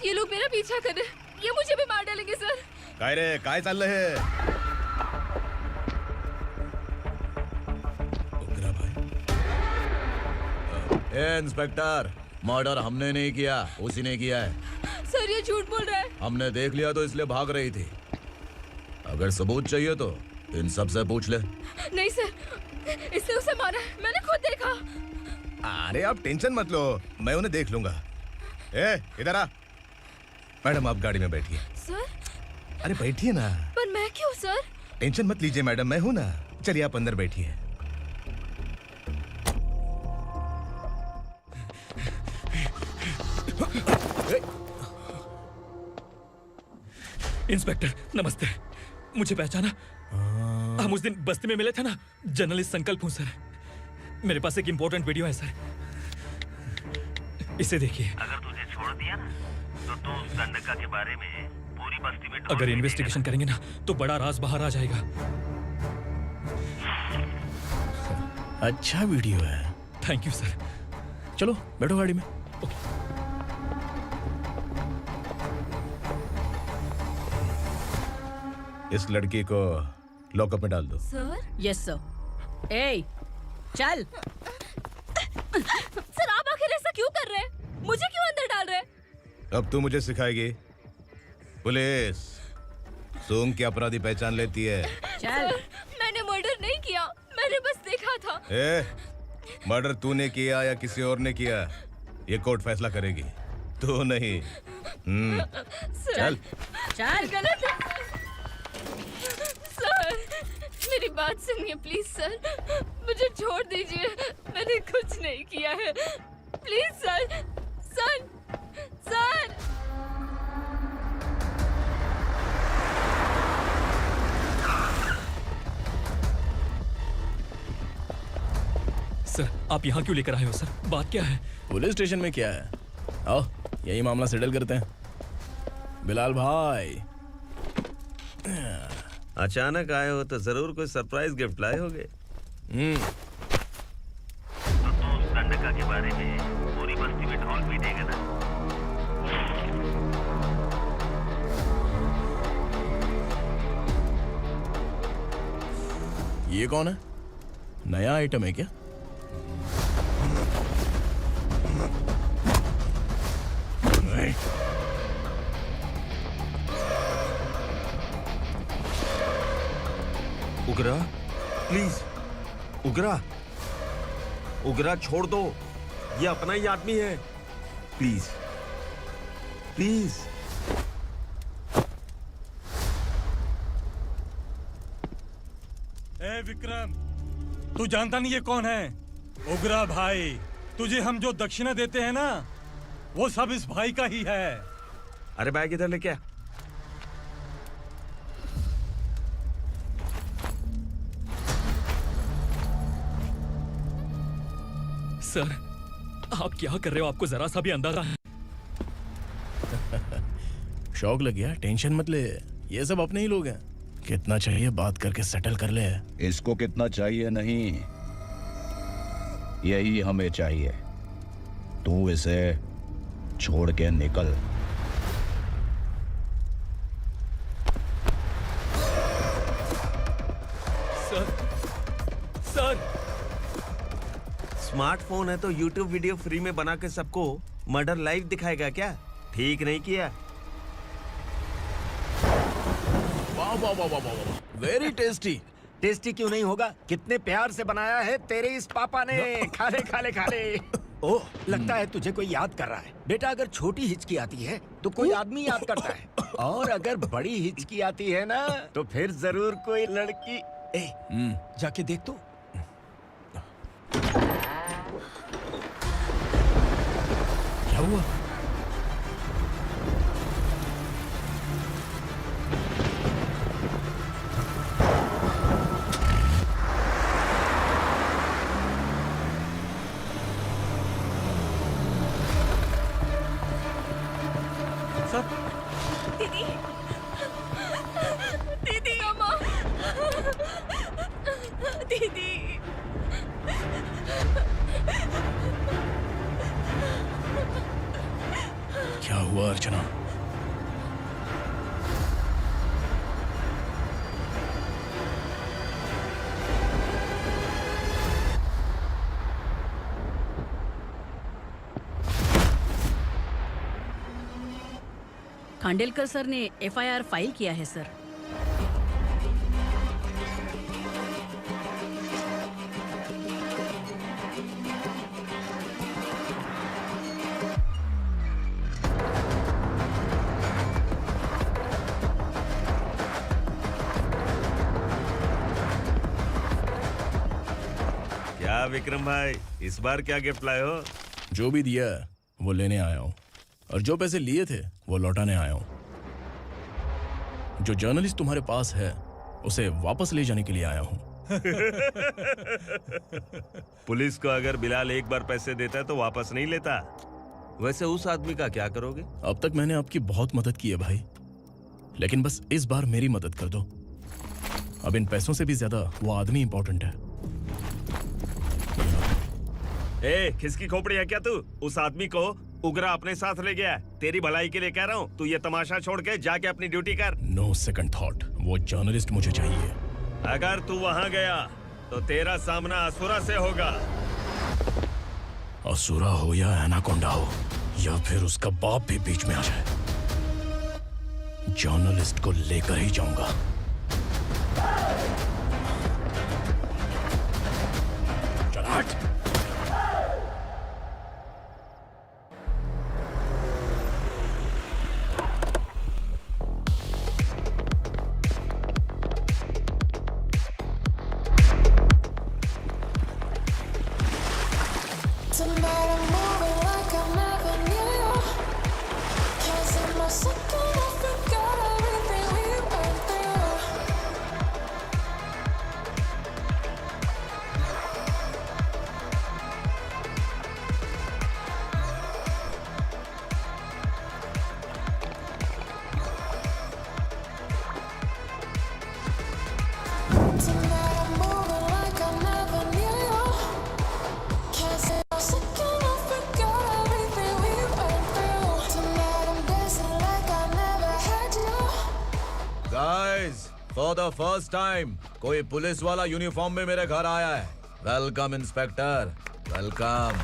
ये लोग मेरा पीछा कर रहे हैं। ये मुझे भी मार डालेंगे सर। काय रे, काय चाललंय हे? ए इंस्पेक्टर, मर्डर हमने नहीं किया, उसी ने किया है। सर ये झूठ बोल रहा है। हमने देख लिया तो इसलिए भाग रही थी। अगर सबूत चाहिए तो इन सब से पूछ ले। नहीं सर, इसने उसे मारा है, मैंने खुद देखा। अरे आप टेंशन मत लो, मैं उन्हें देख लूंगा। ए, इधर आ। मैडम आप गाड़ी में बैठिए। सर? अरे बैठिए ना। पर मैं क्यों सर? टेंशन मत लीजिए मैडम, मैं हूं ना। चलिए आप अंदर बैठिए। इंस्पेक्टर नमस्ते, मुझे पहचाना? हम उस दिन बस्ती में मिले थे ना, जर्नलिस्ट संकल्प हूँ सर। मेरे पास एक इम्पोर्टेंट वीडियो है सर, इसे देखिए। अगर तुझे छोड़ दिया ना तो तू उस दंडका के बारे में पूरी बस्ती में अगर इन्वेस्टिगेशन करेंगे ना तो बड़ा राज बाहर आ जाएगा। अच्छा वीडियो है। Thank you sir. चलो बैठो गाड़ी में। इस लड़की को लॉकअप में डाल दो। सर? Yes sir. ए, चल। सर आप आखिर ऐसा क्यों कर रहे हैं? मुझे क्यों अंदर डाल रहे हैं? अब तू मुझे सिखाएगी? पुलिस सूंघ के अपराधी पहचान लेती है। सर, मैंने मर्डर नहीं किया, मैंने बस देखा था। मर्डर तूने किया या किसी और ने किया, ये कोर्ट फैसला करेगी, तू नहीं। चल चल। गलत है। सर, मेरी बात सुनिए प्लीज सर, मुझे छोड़ दीजिए, मैंने कुछ नहीं किया है, please sir. Sir, sir. Sir, आप यहाँ क्यों लेकर आए हो सर? बात क्या है? पुलिस स्टेशन में क्या है? आओ यही मामला सेटल करते हैं। बिलाल भाई, अचानक आए हो तो जरूर कोई सरप्राइज गिफ्ट लाए होगे। दंडका के बारे में पूरी बस्ती में ढोल पीटेगा ना। ये कौन है? नया आइटम है क्या? उगरा, प्लीज उगरा, उगरा छोड़ दो, ये अपना ही आदमी है, प्लीज प्लीज। ए विक्रम, तू जानता नहीं ये कौन है? उगरा भाई, तुझे हम जो दक्षिणा देते हैं ना, वो सब इस भाई का ही है। अरे बैग इधर लेके आ। सर, आप क्या कर रहे हो? आपको जरा सा भी अंदाजा है? शौक लग गया? टेंशन मत ले, ये सब अपने ही लोग हैं। कितना चाहिए बात करके सेटल कर ले। इसको कितना चाहिए नहीं, यही हमें चाहिए। तू इसे छोड़ के निकल। सर, स्मार्टफोन है तो YouTube वीडियो फ्री में बना के सबको मर्डर लाइव दिखाएगा क्या? ठीक नहीं किया। वाह वाह वाह वाह वाह, वेरी टेस्टी। टेस्टी क्यों नहीं होगा? कितने प्यार से बनाया है तेरे इस पापा ने। खा ले खा ले खा ले। ओह, लगता है तुझे कोई याद कर रहा है। बेटा, अगर छोटी हिचकी आती है तो कोई आदमी याद करता है, और अगर बड़ी हिचकी आती है ना तो फिर जरूर कोई लड़की। जाके देख तो। क्या हुआ? दीदी, दीदी, अम्मा, दीदी। क्या हुआ अर्चना? खांडेलकर सर ने FIR फाइल किया है सर। क्या विक्रम भाई, इस बार क्या गिफ्ट लाए हो? जो भी दिया है वो लेने आया हूँ, और जो पैसे लिए थे वो लौटाने आया हूँ। जो जर्नलिस्ट तुम्हारे पास है उसे वापस ले जाने के लिए आया हूँ। पुलिस को अगर बिलाल एक बार पैसे देता है तो वापस नहीं लेता। वैसे उस आदमी का क्या करोगे? अब तक मैंने आपकी बहुत मदद की है भाई, लेकिन बस इस बार मेरी मदद कर दो। अब इन पैसों से भी ज्यादा वो आदमी इंपॉर्टेंट है। ए, किसकी खोपड़ी है क्या तू? उस आदमी को उगरा अपने साथ ले गया। तेरी भलाई के लिए कह रहा हूँ, तू ये तमाशा छोड़ के जाके अपनी ड्यूटी कर। नो सेकंड थॉट, वो जर्नलिस्ट मुझे चाहिए। अगर तू वहाँ गया तो तेरा सामना असुरा से होगा। असुरा हो या एनाकोंडा हो, या फिर उसका बाप भी बीच में आ जाए, जर्नलिस्ट को लेकर ही जाऊंगा। चल हट। फॉर द फर्स्ट टाइम कोई पुलिस वाला यूनिफॉर्म में मेरे घर आया है। Welcome inspector, welcome.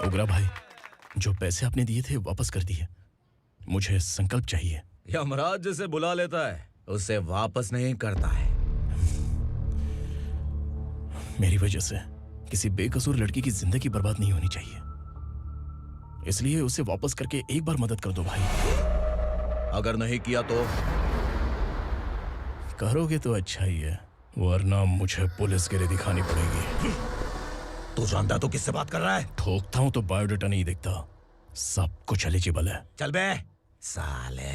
उग्रा भाई, जो पैसे आपने दिए थे वापस कर दिए। मुझे संकल्प चाहिए। यमराज जिसे बुला लेता है उसे वापस नहीं करता है। मेरी वजह से किसी बेकसूर लड़की की जिंदगी बर्बाद नहीं होनी चाहिए, इसलिए उसे वापस करके एक बार मदद कर दो भाई। अगर नहीं किया तो? करोगे तो अच्छा ही है, वरना मुझे पुलिसगिरी दिखानी पड़ेगी। तू जानता तो किससे बात कर रहा है? ठोकता हूं तो बायोडाटा नहीं दिखता, सब कुछ एलिजिबल है। चल बे साले।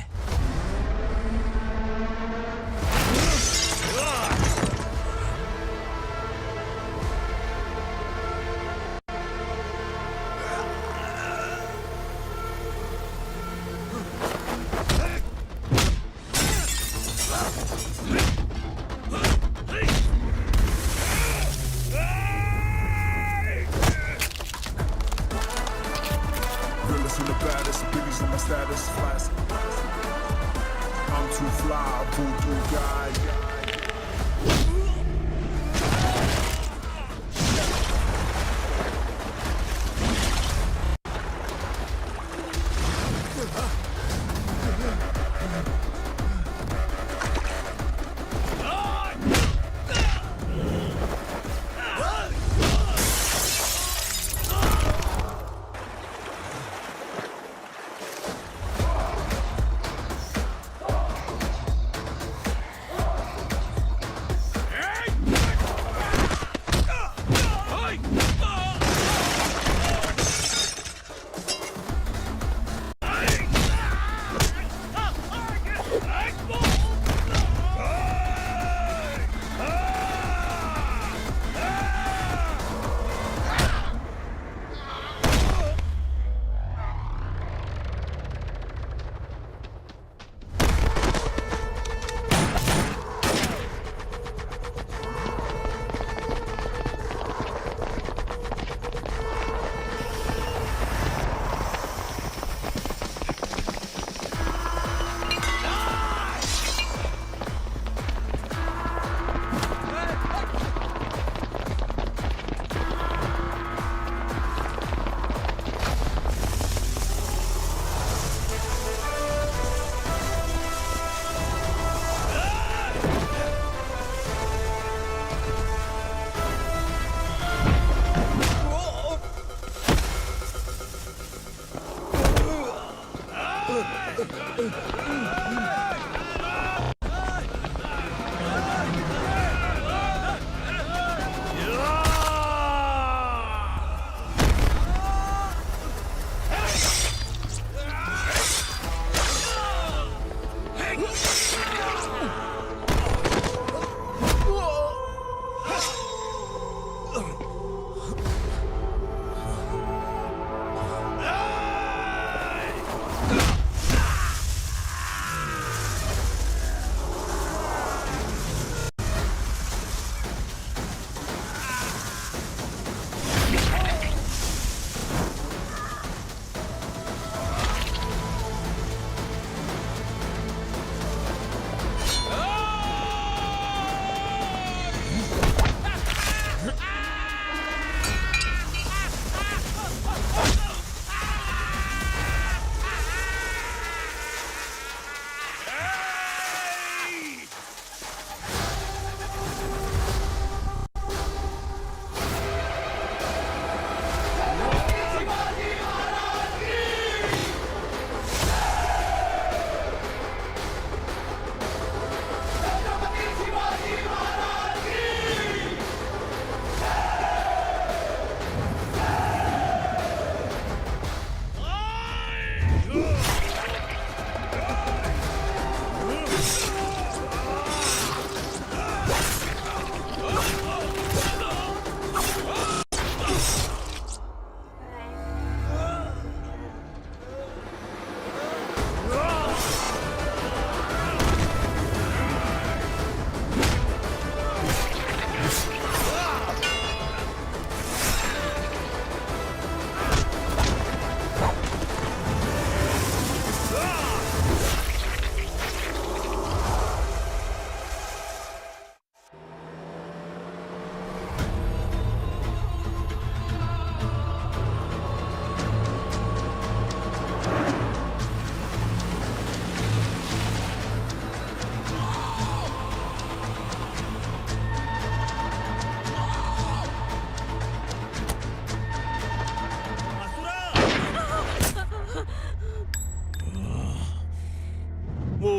वो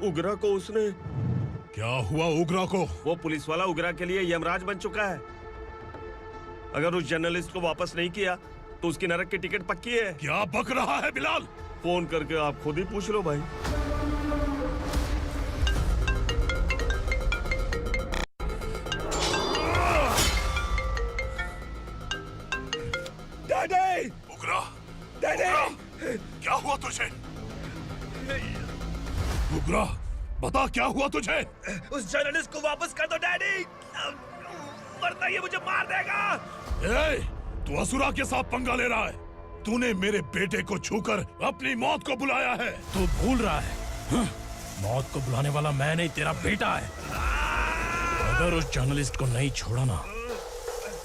उगरा को उसने। क्या हुआ उगरा को? वो पुलिस वाला उगरा के लिए यमराज बन चुका है। अगर उस जर्नलिस्ट को वापस नहीं किया तो उसकी नरक की टिकट पक्की है। क्या बक रहा है बिलाल? फोन करके आप खुद ही पूछ लो भाई। डैडी! उगरा! डैडी! क्या हुआ तुझे? उगरा, बता क्या हुआ तुझे? उस जर्नलिस्ट को वापस कर दो डैडी, वरना ये मुझे मार देगा। ए, तू असुरा के साथ पंगा ले रहा है। तूने मेरे बेटे को छूकर अपनी मौत को बुलाया है। तू भूल रहा है, मौत को बुलाने वाला मैं नहीं, तेरा बेटा है। अगर उस जर्नलिस्ट को नहीं छोड़ा ना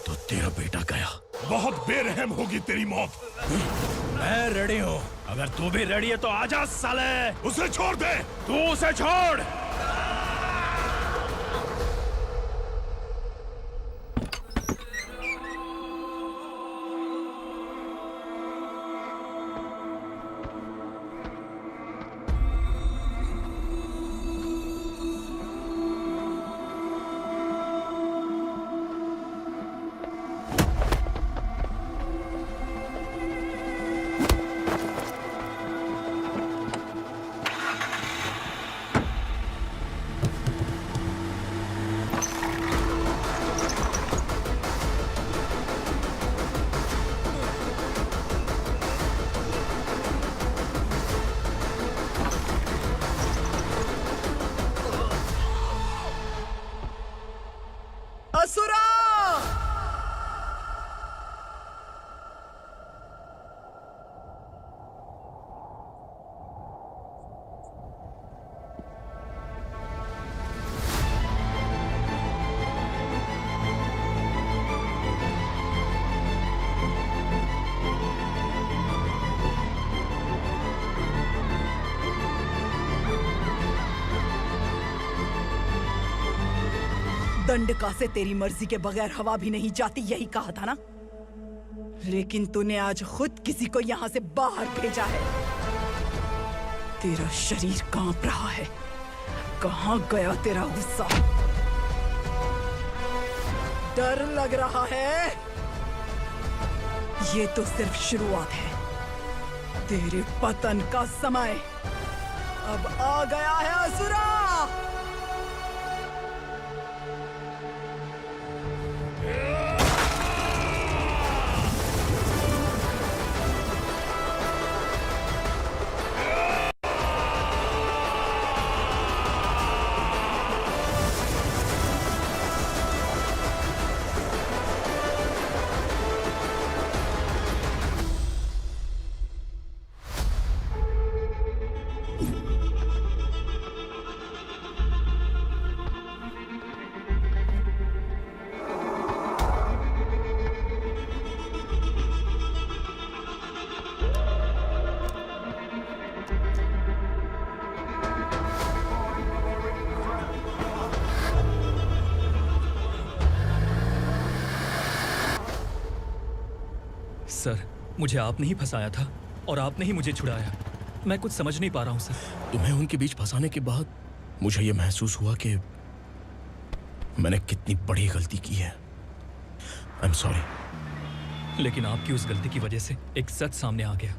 तो तेरा बेटा गया। बहुत बेरहम होगी तेरी मौत। मैं रेडी हूँ, अगर तू भी रेडी है तो आजा साले। उसे छोड़ दे। तू उसे छोड़। असुरा! दंडका से तेरी मर्जी के बगैर हवा भी नहीं जाती, यही कहा था ना? लेकिन तूने आज खुद किसी को यहाँ से बाहर भेजा है। तेरा शरीर कांप रहा है। कहाँ गया तेरा गुस्सा? डर लग रहा है? ये तो सिर्फ शुरुआत है। तेरे पतन का समय अब आ गया है असुरा। सर, मुझे आपने ही फंसाया था और आपने ही मुझे छुड़ाया। मैं कुछ समझ नहीं पा रहा हूँ सर। तुम्हें उनके बीच फंसाने के बाद मुझे यह महसूस हुआ कि मैंने कितनी बड़ी गलती की है। I am sorry. लेकिन आपकी उस गलती की वजह से एक सच सामने आ गया।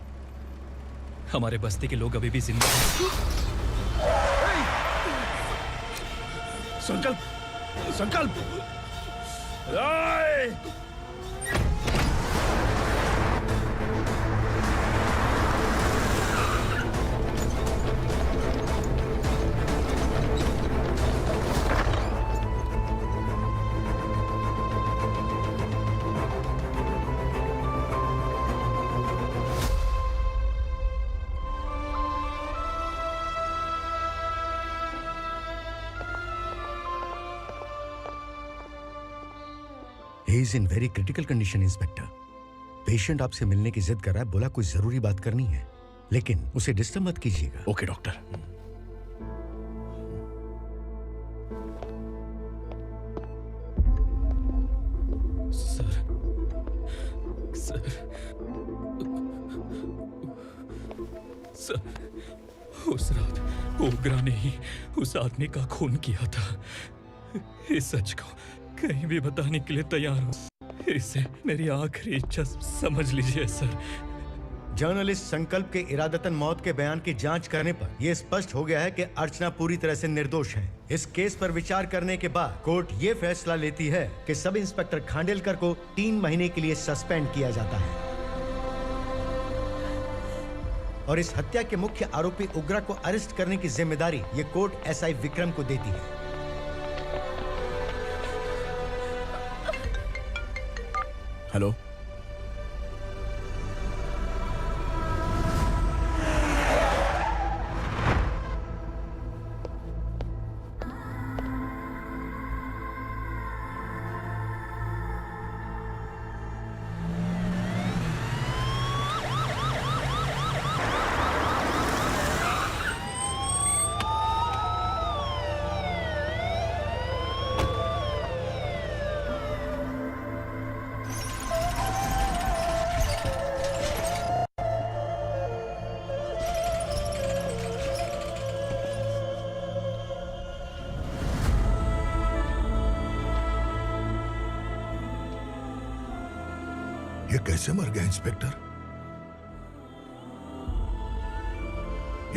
हमारे बस्ती के लोग अभी भी जिंदा हैं। संकल्प! He is in very critical condition, inspector. Patient आपसे मिलने की जिद कर रहा है, बोला कुछ जरूरी बात करनी है, लेकिन उसे डिस्टर्ब मत कीजिएगा। Okay doctor. सर उस रात ओग्रा ने ही उस आदमी का खून किया था। इस सच को कहीं भी बताने के लिए तैयार हूँ। इसे मेरी आखिरी इच्छा समझ लीजिए सर। जर्नलिस्ट संकल्प के इरादतन मौत के बयान की जांच करने पर यह स्पष्ट हो गया है कि अर्चना पूरी तरह से निर्दोष है। इस केस पर विचार करने के बाद कोर्ट ये फैसला लेती है कि सब इंस्पेक्टर खांडेलकर को 3 महीने के लिए सस्पेंड किया जाता है और इस हत्या के मुख्य आरोपी उग्रा को अरेस्ट करने की जिम्मेदारी ये कोर्ट एसआई विक्रम को देती है। हेलो, ये कैसे मर गया इंस्पेक्टर?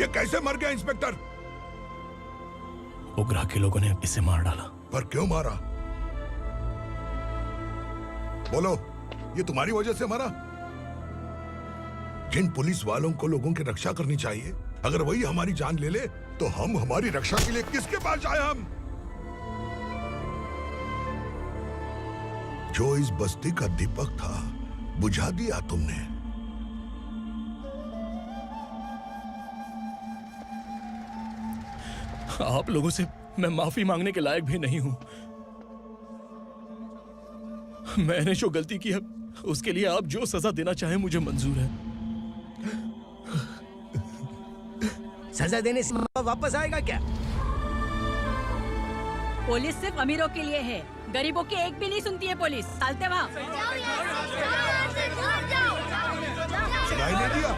ये कैसे मर गया इंस्पेक्टर? उग्रा के लोगों ने इसे मार डाला। पर क्यों मारा? बोलो, ये तुम्हारी वजह से मरा? जिन पुलिस वालों को लोगों की रक्षा करनी चाहिए, अगर वही हमारी जान ले ले तो हम हमारी रक्षा के लिए किसके पास जाए? हम जो इस बस्ती का दीपक था बुझा दिया तुमने। आप लोगों से मैं माफी मांगने के लायक भी नहीं हूं। मैंने जो गलती की है उसके लिए आप जो सजा देना चाहें मुझे मंजूर है। सजा देने से वापस आएगा क्या? पुलिस सिर्फ अमीरों के लिए है, गरीबों की एक भी नहीं सुनती है पुलिस। चलते वहाँ। सुनाई नहीं दिया?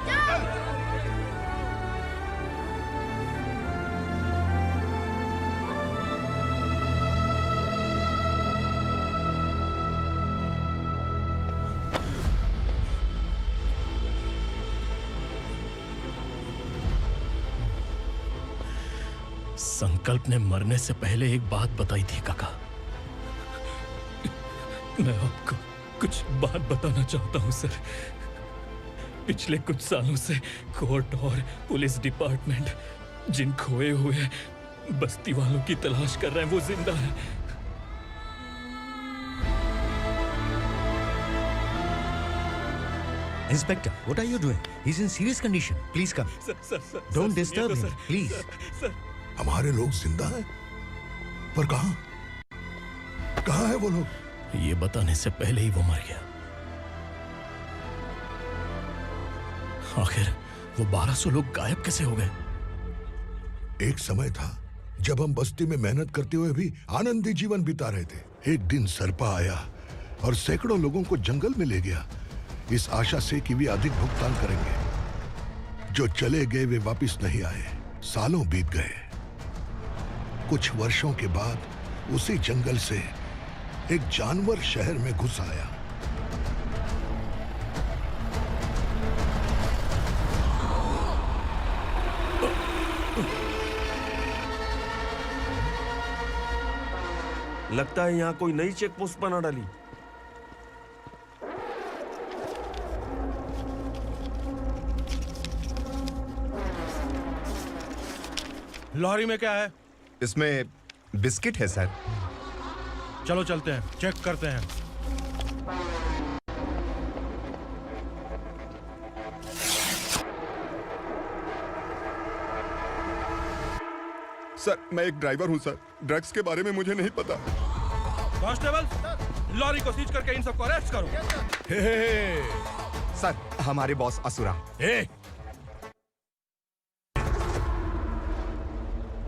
संकल्प ने मरने से पहले एक बात बताई थी काका। मैं आपको कुछ बात बताना चाहता हूं सर। पिछले कुछ सालों से कोर्ट और पुलिस डिपार्टमेंट जिन खोए हुए बस्ती वालों की तलाश कर रहे हैं वो जिंदा है। Inspector, what are you doing? He's in serious condition. Please come. Sir, Don't disturb him, please. हमारे लोग जिंदा हैं? पर कहां? कहां है वो लोग? ये बताने से पहले ही वो मर गया। आखिर वो 1200 लोग गायब कैसे हो गए? एक समय था जब हम बस्ती में मेहनत करते हुए भी आनंदी जीवन बिता रहे थे। एक दिन सरपा आया और सैकड़ों लोगों को जंगल में ले गया, इस आशा से कि वे अधिक भुगतान करेंगे। जो चले गए वे वापस नहीं आए। सालों बीत गए। कुछ वर्षों के बाद उसी जंगल से एक जानवर शहर में घुस आया। लगता है यहाँ कोई नई चेक पोस्ट बना डाली। लॉरी में क्या है? इसमें बिस्किट है सर। चलो चलते हैं, चेक करते हैं। सर, मैं एक ड्राइवर हूं सर। ड्रग्स के बारे में मुझे नहीं पता। कांस्टेबल, लॉरी को सीज करके इन सबको अरेस्ट करो। सर, हमारे बॉस असुरा।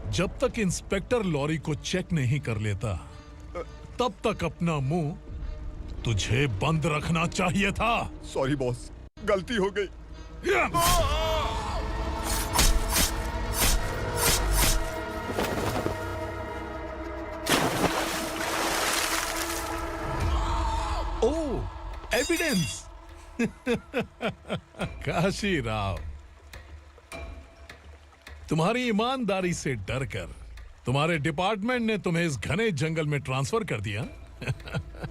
जब तक इंस्पेक्टर लॉरी को चेक नहीं कर लेता तब तक अपना मुंह तुझे बंद रखना चाहिए था। सॉरी बॉस, गलती हो गई। एविडेंस। काशी राव, तुम्हारी ईमानदारी से डरकर तुम्हारे डिपार्टमेंट ने तुम्हें इस घने जंगल में ट्रांसफर कर दिया।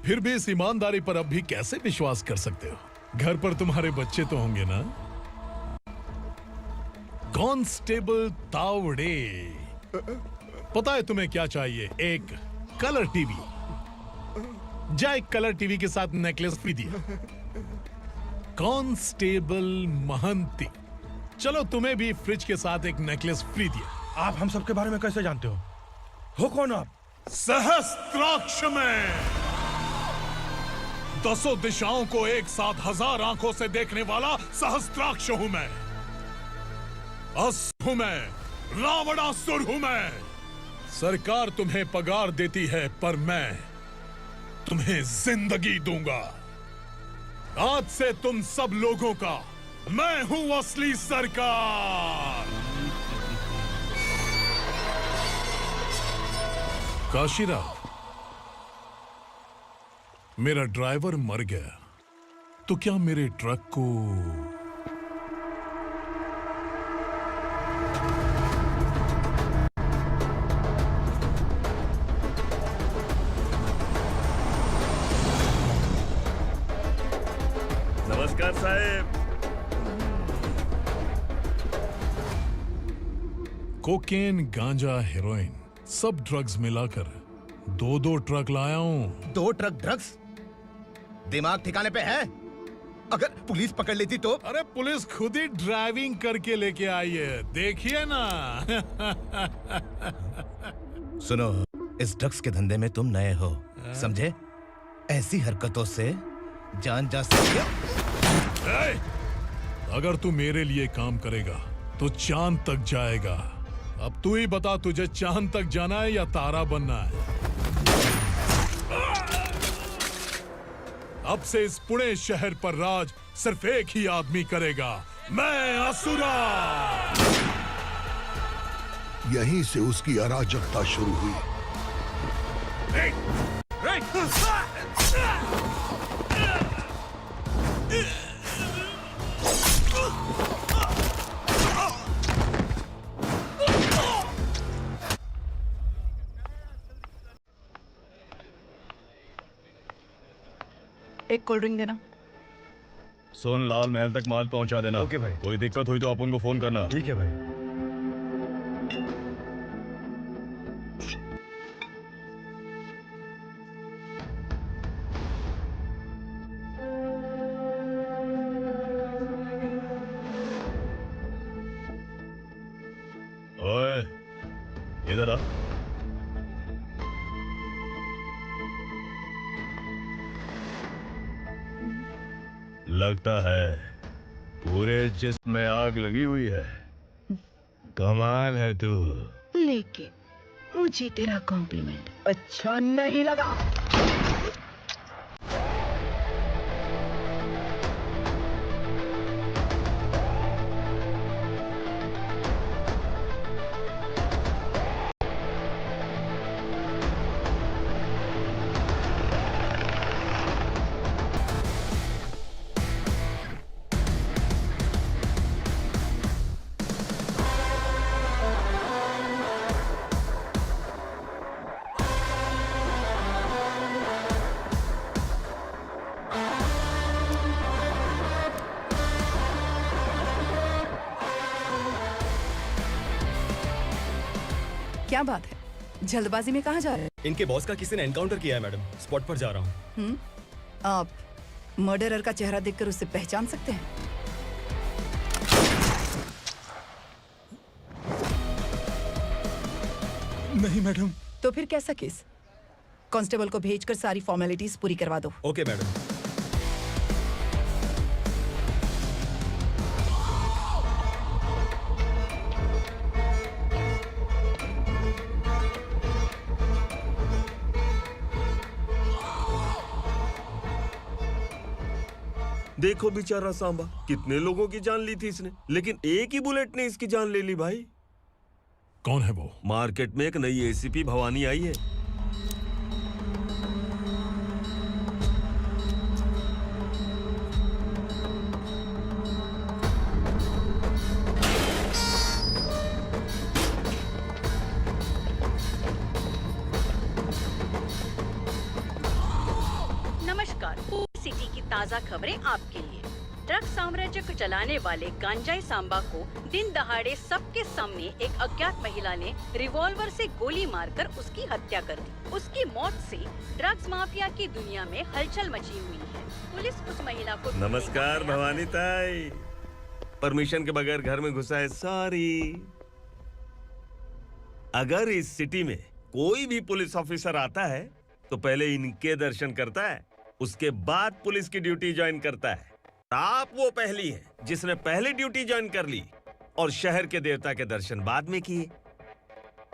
फिर भी इस ईमानदारी पर अब भी कैसे विश्वास कर सकते हो? घर पर तुम्हारे बच्चे तो होंगे ना? कांस्टेबल तावड़े, पता है तुम्हें क्या चाहिए? एक कलर टीवी। जा एक कलर टीवी के साथ नेकलेस भी दिया। कांस्टेबल महंती, चलो तुम्हें भी फ्रिज के साथ एक नेकलेस फ्री दिया। आप हम सबके बारे में कैसे जानते हो कौन आप? सहस्त्राक्ष में 10 दिशाओं को एक साथ 1000 आंखों से देखने वाला सहस्त्राक्ष हूं मैं। असुर हूं मैं, रावणासुर हूं मैं। सरकार तुम्हें पगार देती है, पर मैं तुम्हें जिंदगी दूंगा। आज से तुम सब लोगों का मैं हूं असली सरकार। काशीराव, मेरा ड्राइवर मर गया तो क्या मेरे ट्रक को नमस्कार साहब। कोकेन, गांजा, हेरोइन, सब ड्रग्स मिलाकर 2 ट्रक लाया हूं। 2 ट्रक ड्रग्स? दिमाग ठिकाने पे है? अगर पुलिस पकड़ लेती तो? अरे पुलिस खुद ही ड्राइविंग करके लेके आई है, देखिए ना। सुनो, इस ड्रग्स के धंधे में तुम नए हो, समझे? ऐसी हरकतों से जान जा सकती है। अगर तू मेरे लिए काम करेगा तो चांद तक जाएगा। अब तू ही बता, तुझे चांद तक जाना है या तारा बनना है? अब से इस पुणे शहर पर राज सिर्फ एक ही आदमी करेगा, मैं असुरा। यहीं से उसकी अराजकता शुरू हुई। एक कोल्ड ड्रिंक देना। सोनलाल महल तक माल पहुंचा देना। ओके भाई। कोई दिक्कत हुई तो अपन को फोन करना। ठीक है भाई। ओए, इधर आ। लगता है पूरे जिस्म में आग लगी हुई है। कमाल है तू। लेकिन मुझे तेरा कॉम्प्लीमेंट अच्छा नहीं लगा। क्या बात है, जल्दबाजी में कहाँ जा रहे हैं? इनके बॉस का किसी ने एनकाउंटर किया है मैडम, स्पॉट पर जा रहा हूँ। आप मर्डरर का चेहरा देखकर उसे पहचान सकते हैं? नहीं मैडम। तो फिर कैसा केस? कांस्टेबल को भेजकर सारी फॉर्मेलिटीज पूरी करवा दो। Okay madam. देखो बेचारा सांबा, कितने लोगों की जान ली थी इसने, लेकिन एक ही बुलेट ने इसकी जान ले ली भाई। कौन है वो? मार्केट में एक नई एसीपी भवानी आई है। ताज़ा खबरें आपके लिए। ड्रग साम्राज्य को चलाने वाले गांजाई सांबा को दिन दहाड़े सबके सामने एक अज्ञात महिला ने रिवॉल्वर से गोली मारकर उसकी हत्या कर दी। उसकी मौत से ड्रग्स माफिया की दुनिया में हलचल मची हुई है। पुलिस उस महिला को नमस्कार भवानी ताई। परमिशन के बगैर घर में घुसा है, सॉरी। अगर इस सिटी में कोई भी पुलिस ऑफिसर आता है तो पहले इनके दर्शन करता है, उसके बाद पुलिस की ड्यूटी ज्वाइन करता है। आप वो पहली हैं जिसने पहले ड्यूटी ज्वाइन कर ली और शहर के देवता के दर्शन बाद में किए।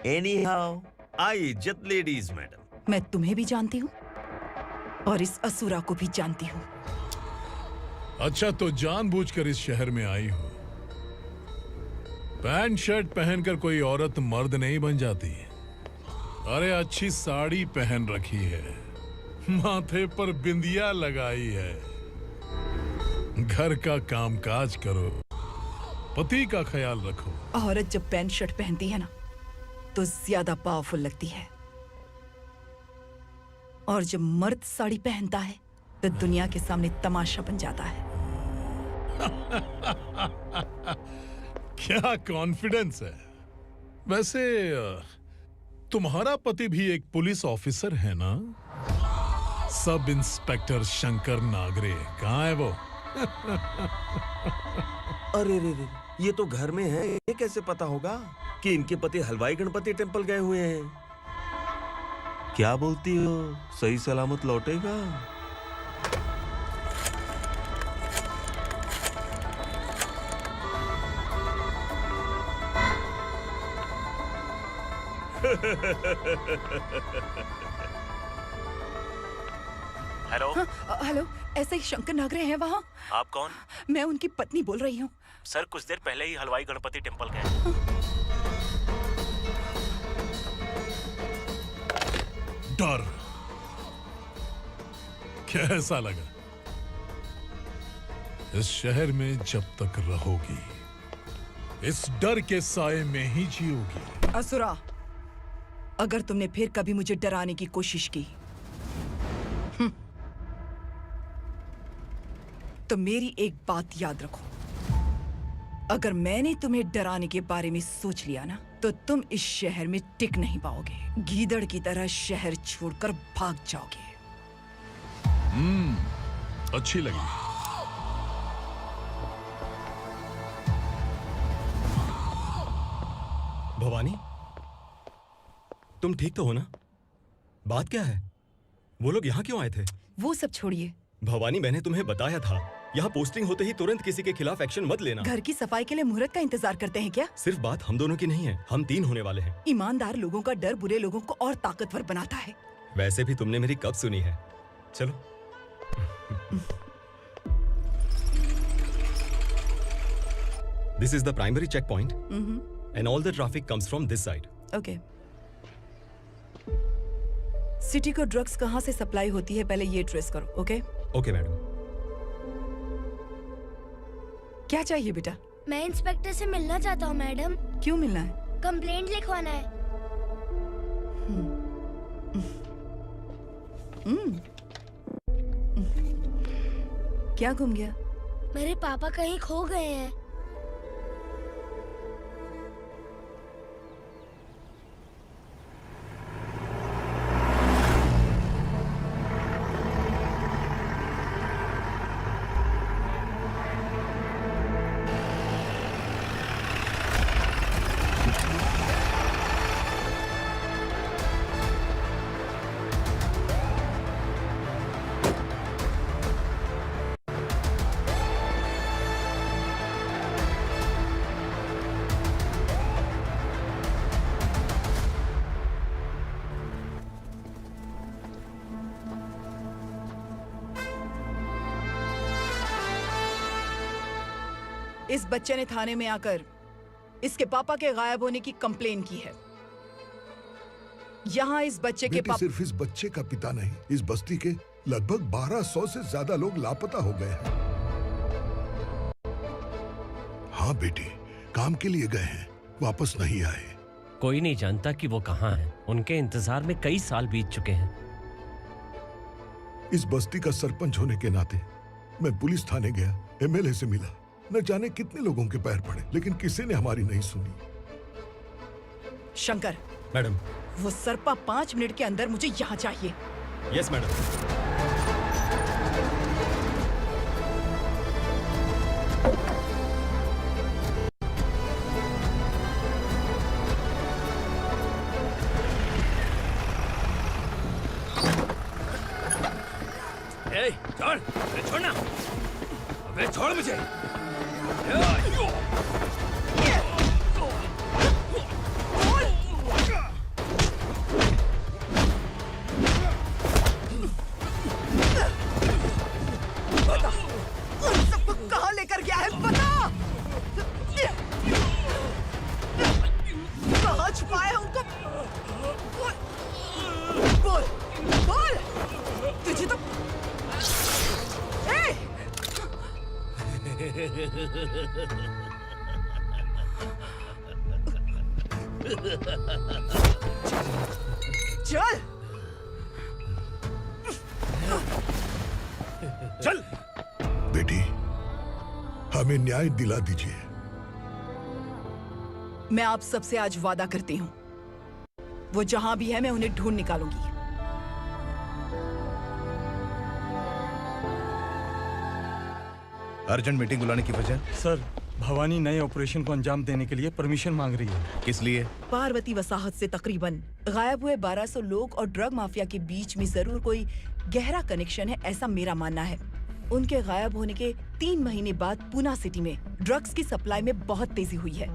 एनीहाउ, आई इज्जत लेडीज मैडम। मैं तुम्हें भी जानती हूँ और इस असुरा को भी जानती हूँ। अच्छा, तो जानबूझकर इस शहर में आई हो। पैंट शर्ट पहनकर कोई औरत मर्द नहीं बन जाती। अरे अच्छी साड़ी पहन रखी है, माथे पर बिंदिया लगाई है, घर का कामकाज करो, पति का ख्याल रखो। औरत जब पैंट शर्ट पहनती है ना तो ज्यादा पावरफुल लगती है, और जब मर्द साड़ी पहनता है तो दुनिया के सामने तमाशा बन जाता है। क्या कॉन्फिडेंस है। वैसे तुम्हारा पति भी एक पुलिस ऑफिसर है ना? सब इंस्पेक्टर शंकर नागरे, कहाँ है वो? अरे रे रे, ये तो घर में है, ये कैसे पता होगा कि इनके पति हलवाई गणपति टेम्पल गए हुए हैं? क्या बोलती हो, सही सलामत लौटेगा? हेलो। हेलो, ऐसे ही शंकर नागरे हैं वहाँ? आप कौन? मैं उनकी पत्नी बोल रही हूँ। सर कुछ देर पहले ही हलवाई गणपति टेम्पल गए। डर कैसा लगा? इस शहर में जब तक रहोगी इस डर के साए में ही जियोगी। असुरा, अगर तुमने फिर कभी मुझे डराने की कोशिश की तो मेरी एक बात याद रखो, अगर मैंने तुम्हें डराने के बारे में सोच लिया ना तो तुम इस शहर में टिक नहीं पाओगे। गीदड़ की तरह शहर छोड़कर भाग जाओगे। अच्छी लगी। भवानी, तुम ठीक तो हो ना? बात क्या है? वो लोग यहाँ क्यों आए थे? वो सब छोड़िए। भवानी, मैंने तुम्हें बताया था, यहाँ पोस्टिंग होते ही तुरंत किसी के खिलाफ एक्शन मत लेना। घर की सफाई के लिए मुहूर्त का इंतजार करते हैं क्या? सिर्फ बात हम दोनों की नहीं है, हम 3 होने वाले हैं। ईमानदार लोगों का डर बुरे लोगों को और ताकतवर बनाता है। वैसे भी तुमने मेरी कब सुनी है। चलो। This is the primary checkpoint, and all the traffic comes from this side. Okay. City को ड्रग्स कहाँ से सप्लाई होती है पहले ये ट्रेस करो, ओके? Okay madam. क्या चाहिए बेटा? मैं इंस्पेक्टर से मिलना चाहता हूँ मैडम। क्यों मिलना है? कंप्लेंट लिखवाना है। क्या गुम गया? मेरे पापा कहीं खो गए हैं। इस बच्चे ने थाने में आकर इसके पापा के गायब होने की कंप्लेन की है। यहाँ इस बच्चे के पापा सिर्फ इस बच्चे का पिता नहीं, इस बस्ती के लगभग 1200 से ज्यादा लोग लापता हो गए हैं। हाँ बेटी, काम के लिए गए हैं, वापस नहीं आए। कोई नहीं जानता कि वो कहाँ हैं। उनके इंतजार में कई साल बीत चुके हैं। इस बस्ती का सरपंच होने के नाते मैं पुलिस थाने गया, एमएलए से मिला, न जाने कितने लोगों के पैर पड़े, लेकिन किसी ने हमारी नहीं सुनी। शंकर, मैडम। वो सरपा 5 मिनट के अंदर मुझे यहाँ चाहिए। Yes madam. ए, छोड़, अरे छोड़ना, अबे छोड़ मुझे। सबको कहाँ लेकर गया है बता। कहाँ छुपाया है उनको? बोल, बोल। तुझे तो चल चल बेटी, हमें न्याय दिला दीजिए। मैं आप सबसे आज वादा करती हूँ, वो जहां भी है मैं उन्हें ढूंढ निकालूंगी। अर्जेंट मीटिंग बुलाने की वजह? सर, भवानी नए ऑपरेशन को अंजाम देने के लिए परमिशन मांग रही है। किस लिए? पार्वती वसाहत से तकरीबन गायब हुए 1200 लोग और ड्रग माफिया के बीच में जरूर कोई गहरा कनेक्शन है, ऐसा मेरा मानना है। उनके गायब होने के 3 महीने बाद पूना सिटी में ड्रग्स की सप्लाई में बहुत तेजी हुई है।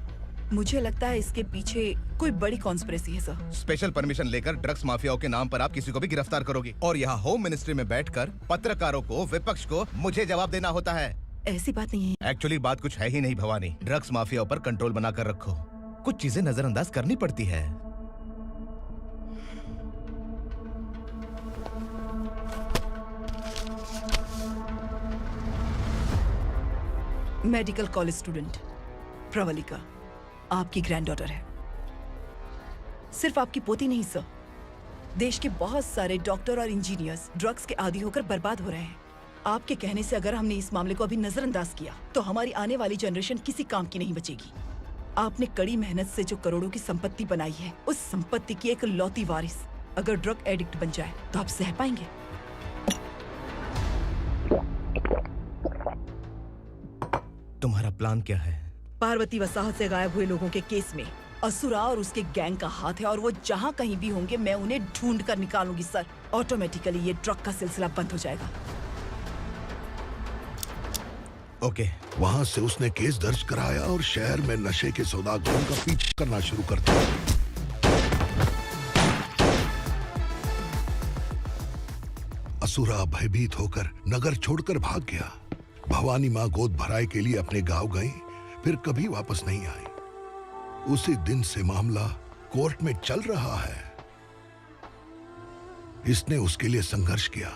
मुझे लगता है इसके पीछे कोई बड़ी कॉन्स्पिरेसी है सर। स्पेशल परमिशन लेकर ड्रग्स माफियाओं के नाम पर आप किसी को भी गिरफ्तार करोगी और यहाँ होम मिनिस्ट्री में बैठकर पत्रकारों को, विपक्ष को मुझे जवाब देना होता है। ऐसी बात नहीं है। एक्चुअली बात कुछ है ही नहीं भवानी। ड्रग्स माफियाओं पर कंट्रोल बनाकर रखो, कुछ चीजें नजरअंदाज करनी पड़ती है। मेडिकल कॉलेज स्टूडेंट प्रवलिका आपकी ग्रैंडडॉटर है। सिर्फ आपकी पोती नहीं सर, देश के बहुत सारे डॉक्टर और इंजीनियर्स ड्रग्स के आदी होकर बर्बाद हो रहे हैं। आपके कहने से अगर हमने इस मामले को अभी नजरअंदाज किया तो हमारी आने वाली जनरेशन किसी काम की नहीं बचेगी। आपने कड़ी मेहनत से जो करोड़ों की संपत्ति बनाई है, उस संपत्ति की एक लौती वारिस अगर ड्रग एडिक्ट बन जाए तो आप सह पाएंगे? तुम्हारा प्लान क्या है? पार्वती वसाहत से गायब हुए लोगों के केस में असुरा और उसके गैंग का हाथ है और वो जहाँ कहीं भी होंगे मैं उन्हें ढूंढ कर निकालूंगी सर। ऑटोमेटिकली ये ड्रग का सिलसिला बंद हो जाएगा। ओके। वहाँ से उसने केस दर्ज कराया और शहर में नशे के सौदागरों का पीछा करना शुरू कर दिया। असुरा भयभीत होकर नगर छोड़कर भाग गया। भवानी माँ गोद भराई के लिए अपने गांव गई, फिर कभी वापस नहीं आई। उसी दिन से मामला कोर्ट में चल रहा है। इसने उसके लिए संघर्ष किया।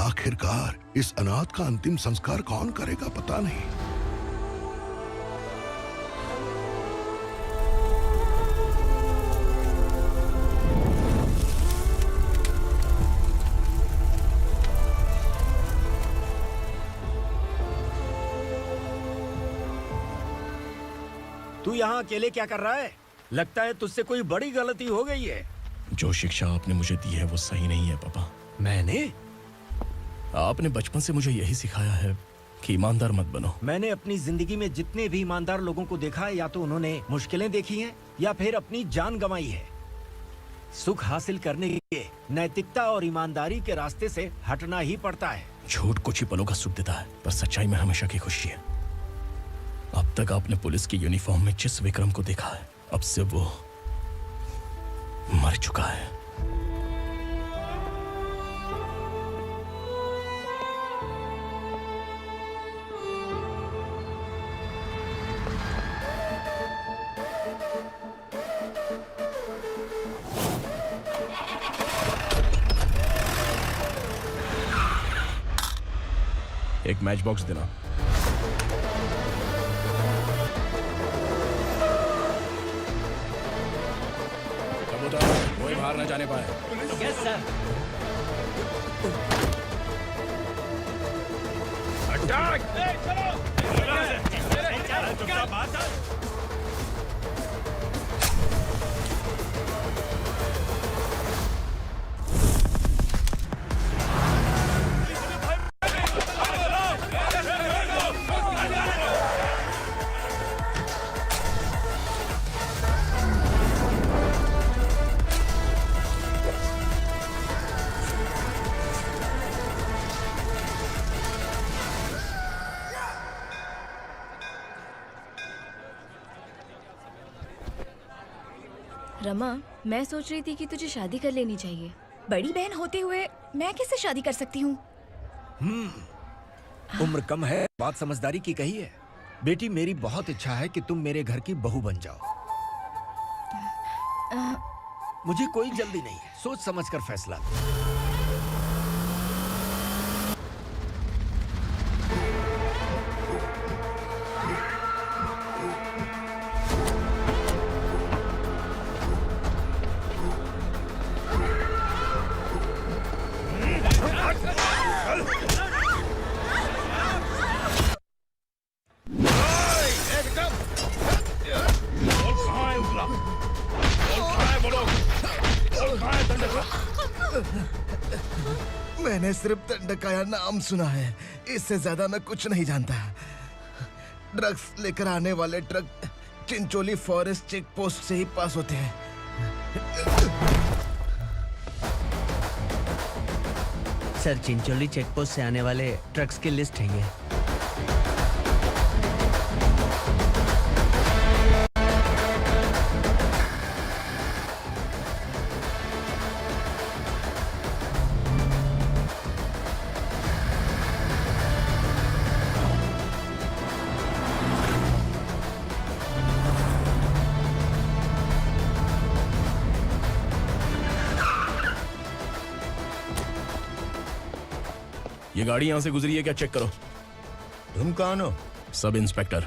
आखिरकार इस अनाथ का अंतिम संस्कार कौन करेगा पता नहीं। तू यहाँ अकेले क्या कर रहा है? लगता है तुझसे कोई बड़ी गलती हो गई है। जो शिक्षा आपने मुझे दी है वो सही नहीं है पापा। मैंने? आपने बचपन से मुझे यही सिखाया है कि ईमानदार मत बनो। मैंने अपनी जिंदगी में जितने भी ईमानदार लोगों को देखा है, या तो उन्होंने मुश्किलें देखी हैं या फिर अपनी जान गंवाई है। सुख हासिल करने के लिए नैतिकता और ईमानदारी के रास्ते से हटना ही पड़ता है। झूठ कुछ ही पलों का सुख देता है, पर सच्चाई में हमेशा की खुशी है। अब तक आपने पुलिस की यूनिफॉर्म में जिस विक्रम को देखा है, अब से वो मर चुका है। एक मैच बॉक्स देना। कोई बाहर न जाने पाए। Yes sir. हट रमा, मैं सोच रही थी कि तुझे शादी कर लेनी चाहिए। बड़ी बहन होते हुए मैं कैसे शादी कर सकती हूँ? उम्र कम है, बात समझदारी की कही है। बेटी, मेरी बहुत इच्छा है कि तुम मेरे घर की बहू बन जाओ। मुझे कोई जल्दी नहीं है, सोच समझकर फैसला लो। मैंने सिर्फ दंडकाया नाम सुना है, इससे ज्यादा मैं कुछ नहीं जानता। ड्रग्स लेकर आने वाले truck Chincholi forest check post से ही पास होते हैं। सर, चिंचोली चेक पोस्ट से आने वाले ट्रक्स की लिस्ट है ये। ये गाड़ी यहाँ से गुजरी है क्या, चेक करो। तुम कौन हो? Sub inspector.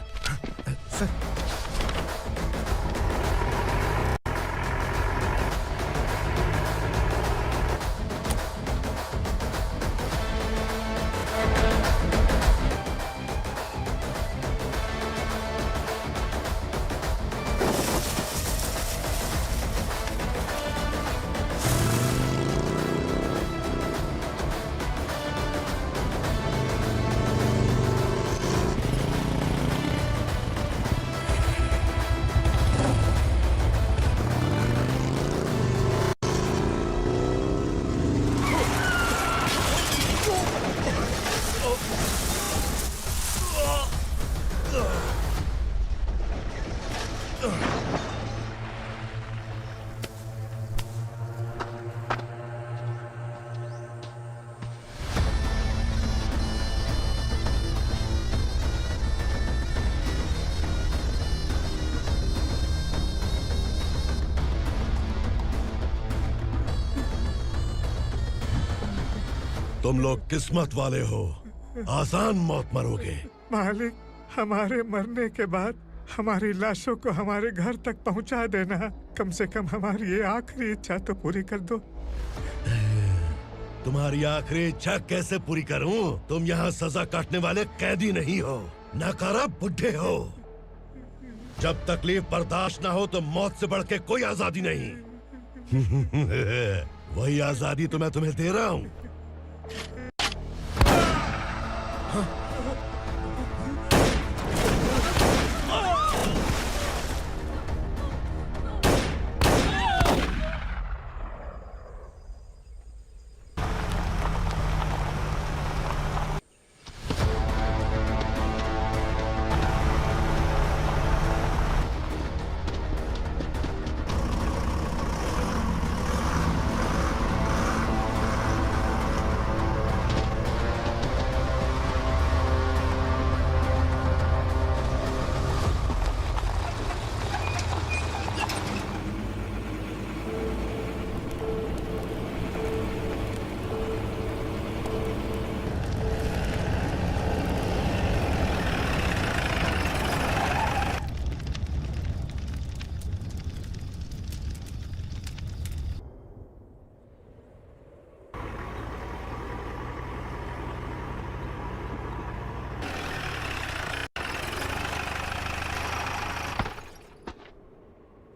तुम लोग किस्मत वाले हो, आसान मौत मरोगे। मालिक, हमारे मरने के बाद हमारी लाशों को हमारे घर तक पहुंचा देना। कम से कम हमारी ये आखिरी इच्छा तो पूरी कर दो। तुम्हारी आखिरी इच्छा कैसे पूरी करूं? तुम यहाँ सजा काटने वाले कैदी नहीं हो, नकारा बुढ़े हो। जब तकलीफ बर्दाश्त ना हो तो मौत से बढ़ के कोई आजादी नहीं। वही आजादी तो मैं तुम्हें दे रहा हूँ।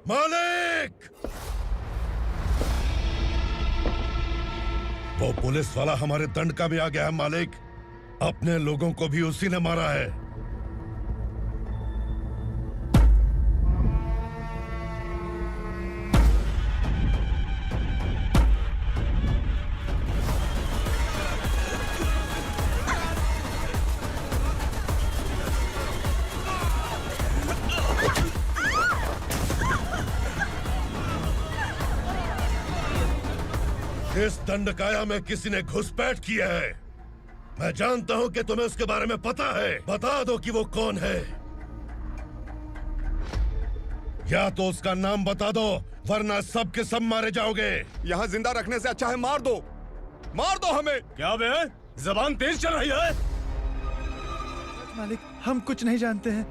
मालिक! वो पुलिस वाला हमारे दंडका में आ गया है मालिक। अपने लोगों को भी उसी ने मारा है। इस दंडकाया में किसी ने घुसपैठ किया है। मैं जानता हूं कि तुम्हें उसके बारे में पता है। बता दो कि वो कौन है। या तो उसका नाम बता दो, वरना सब के सब मारे जाओगे। यहाँ जिंदा रखने से अच्छा है मार दो हमें। क्या बे? जबान तेज चल रही है। मालिक, हम कुछ नहीं जानते हैं।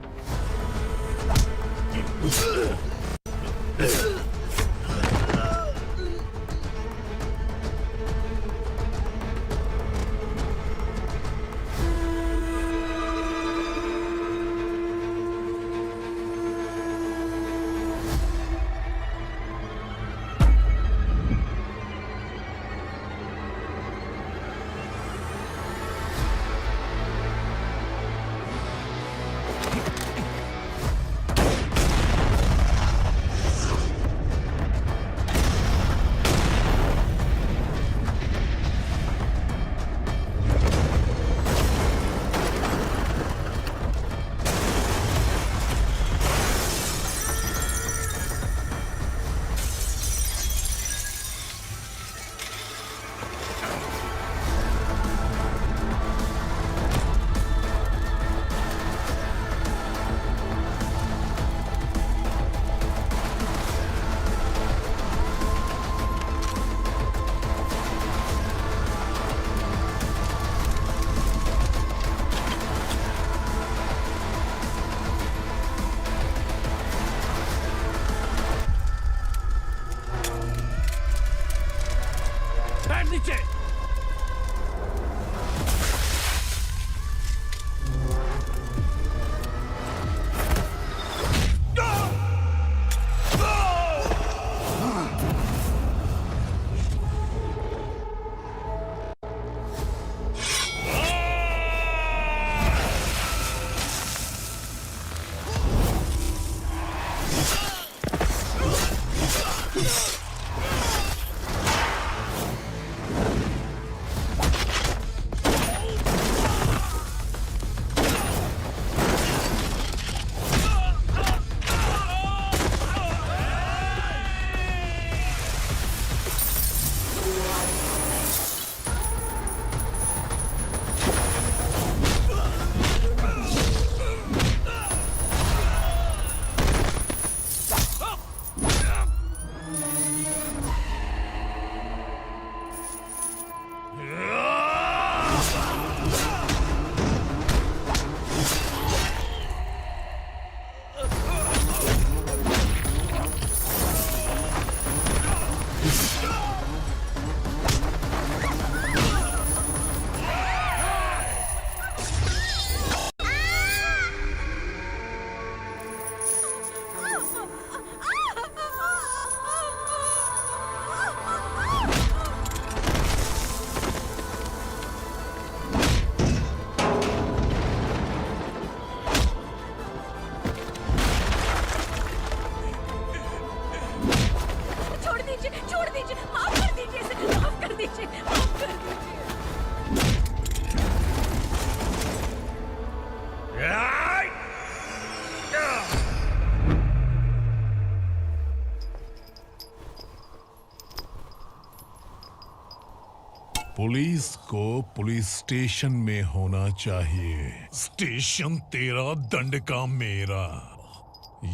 पुलिस को पुलिस स्टेशन में होना चाहिए। स्टेशन तेरा, दंड का मेरा।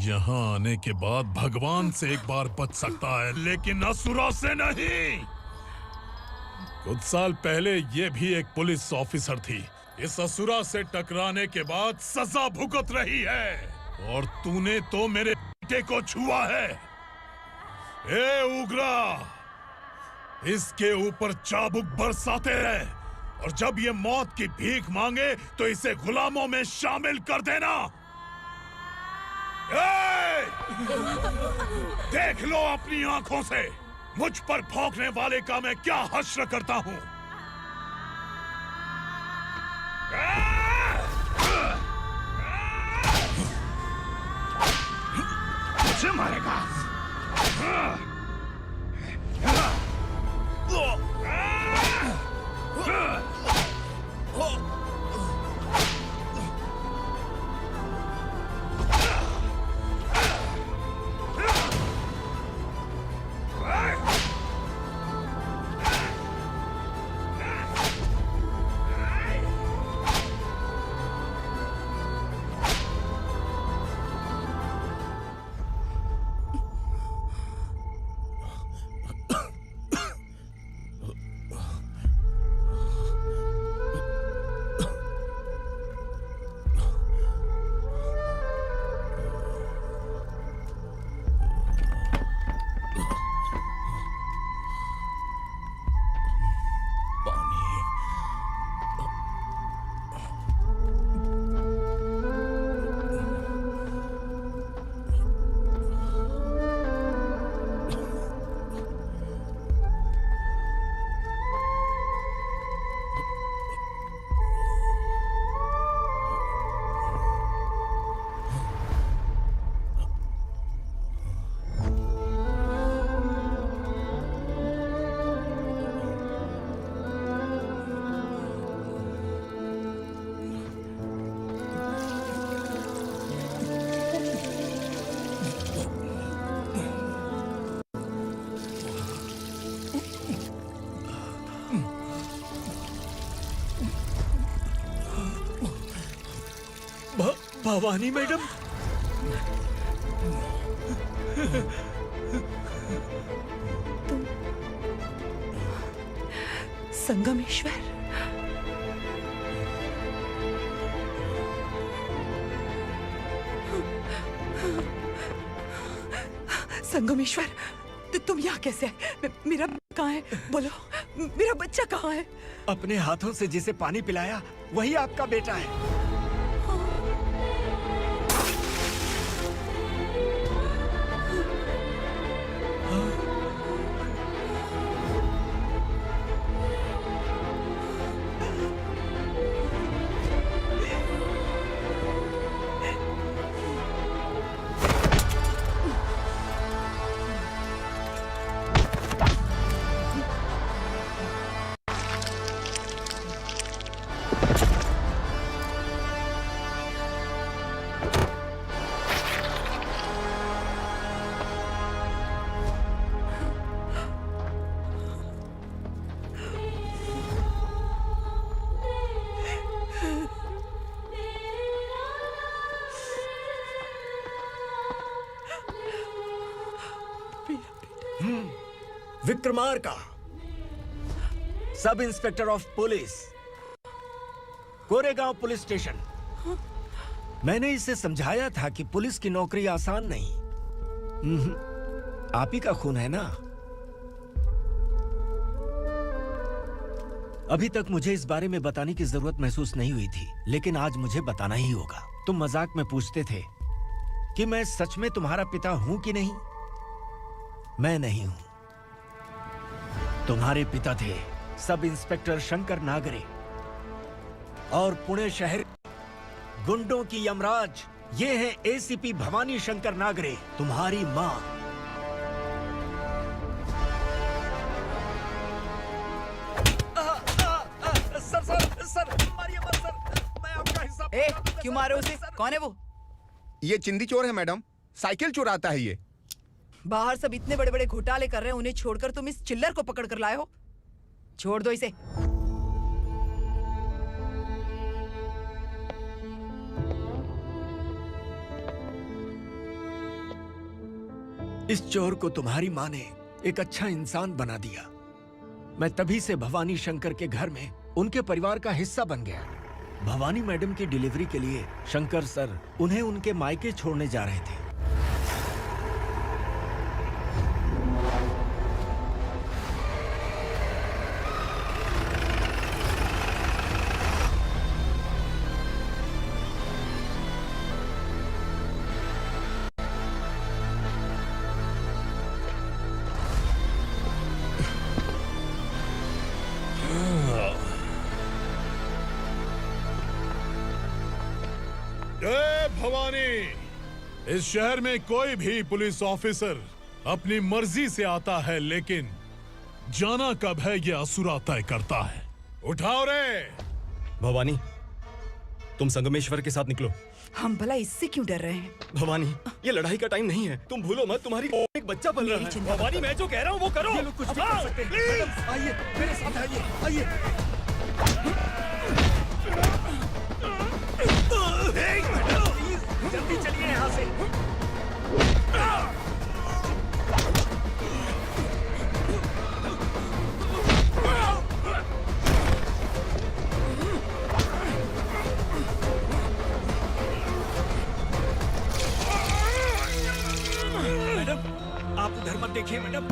यहाँ आने के बाद भगवान से एक बार बच सकता है, लेकिन असुरा से नहीं। कुछ साल पहले ये भी एक पुलिस ऑफिसर थी। इस असुरा से टकराने के बाद सजा भुगत रही है, और तूने तो मेरे बेटे को छुआ है। ए उग्रा, इसके ऊपर चाबुक बरसाते रहे, और जब ये मौत की भीख मांगे तो इसे गुलामों में शामिल कर देना। देख लो अपनी आंखों से मुझ पर भौंकने वाले का मैं क्या हश्र करता हूँ। मुझे मारेगा। भवानी मैडम, संगमेश्वर, संगमेश्वर, तुम यहाँ कैसे आए? मेरा कहाँ है? बोलो, मेरा बच्चा कहाँ है? अपने हाथों से जिसे पानी पिलाया वही आपका बेटा है। Vikramarka, sub inspector of police, Koregaon police station. मैंने इसे समझाया था कि पुलिस की नौकरी आसान नहीं। आप ही का खून है ना। अभी तक मुझे इस बारे में बताने की जरूरत महसूस नहीं हुई थी, लेकिन आज मुझे बताना ही होगा। तुम मजाक में पूछते थे कि मैं सच में तुम्हारा पिता हूं कि नहीं। मैं नहीं हूं। तुम्हारे पिता थे सब इंस्पेक्टर शंकर नागरे, और पुणे शहर गुंडों की यमराज ये है एसीपी भवानी शंकर नागरे, तुम्हारी मां। सर, मारिए मत सर, मैं आपका हिस्सा। क्यों मारे उसे? कौन है वो? ये चिंदी चोर है मैडम, साइकिल चुराता है ये। बाहर सब इतने बड़े बड़े घोटाले कर रहे हैं, उन्हें छोड़कर तुम इस चिल्लर को पकड़ कर लाए हो। छोड़ दो इसे। इस चोर को तुम्हारी मां ने एक अच्छा इंसान बना दिया। मैं तभी से भवानी शंकर के घर में उनके परिवार का हिस्सा बन गया। भवानी मैडम की डिलीवरी के लिए शंकर सर उन्हें उनके मायके छोड़ने जा रहे थे। भवानी, इस शहर में कोई भी पुलिस ऑफिसर अपनी मर्जी से आता है, लेकिन जाना कब है ये असुरा तय करता है। उठाओ रे। भवानी, तुम संगमेश्वर के साथ निकलो। हम भला इससे क्यों डर रहे हैं? भवानी, ये लड़ाई का टाइम नहीं है। तुम भूलो मत, तुम्हारी एक बच्चा पल रहा है। भवानी, मैं जो कह रहा हूँ वो करो। ये लोग कुछ भी कर सकते हैं। मैडम, आइए मेरे साथ आइए। जल्दी चलिए यहाँ से। मैडम, आप उधर मत देखिए मैडम।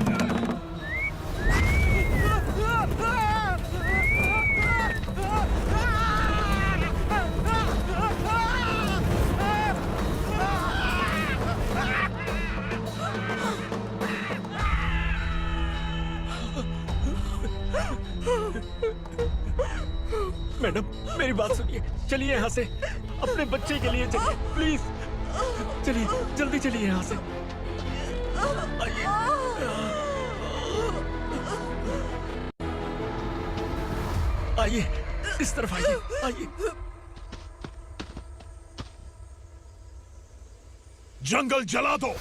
मैडम, मेरी बात सुनिए, चलिए यहाँ से। अपने बच्चे के लिए चलिए, प्लीज। चलिए, जल्दी चलिए यहाँ से। आइए, इस तरफ आइए। जंगल जला दो।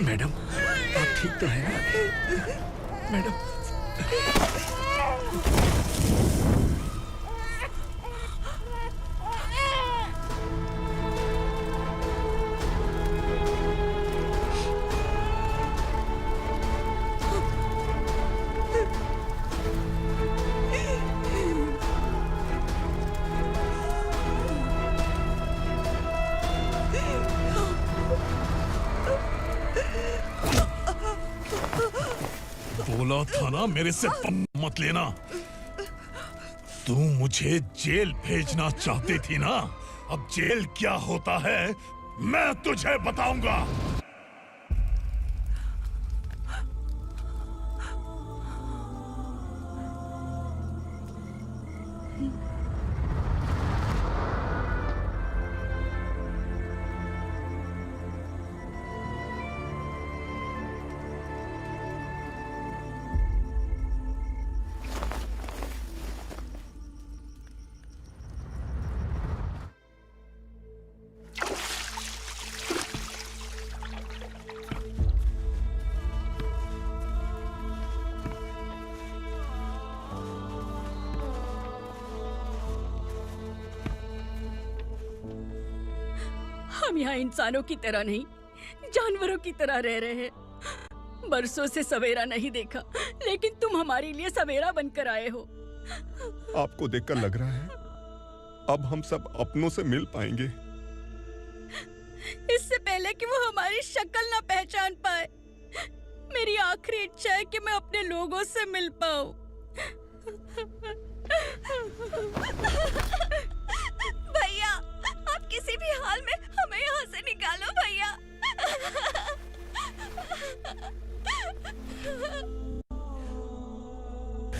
मैडम, आप ठीक तो हैं? मैडम, बोला था ना मेरे से मत लेना। तू मुझे जेल भेजना चाहती थी ना, अब जेल क्या होता है मैं तुझे बताऊंगा। हम यहाँ इंसानों की तरह नहीं, जानवरों की तरह रह रहे हैं। बरसों से सवेरा नहीं देखा, लेकिन तुम हमारे लिए सवेरा बनकर आए हो। आपको देखकर लग रहा है अब हम सब अपनों से मिल पाएंगे। इससे पहले कि वो हमारी शक्ल ना पहचान पाए, मेरी आखिरी इच्छा है कि मैं अपने लोगों से मिल पाऊं। भैया, आप किसी भी हाल में हमें यहाँ से निकालो भैया।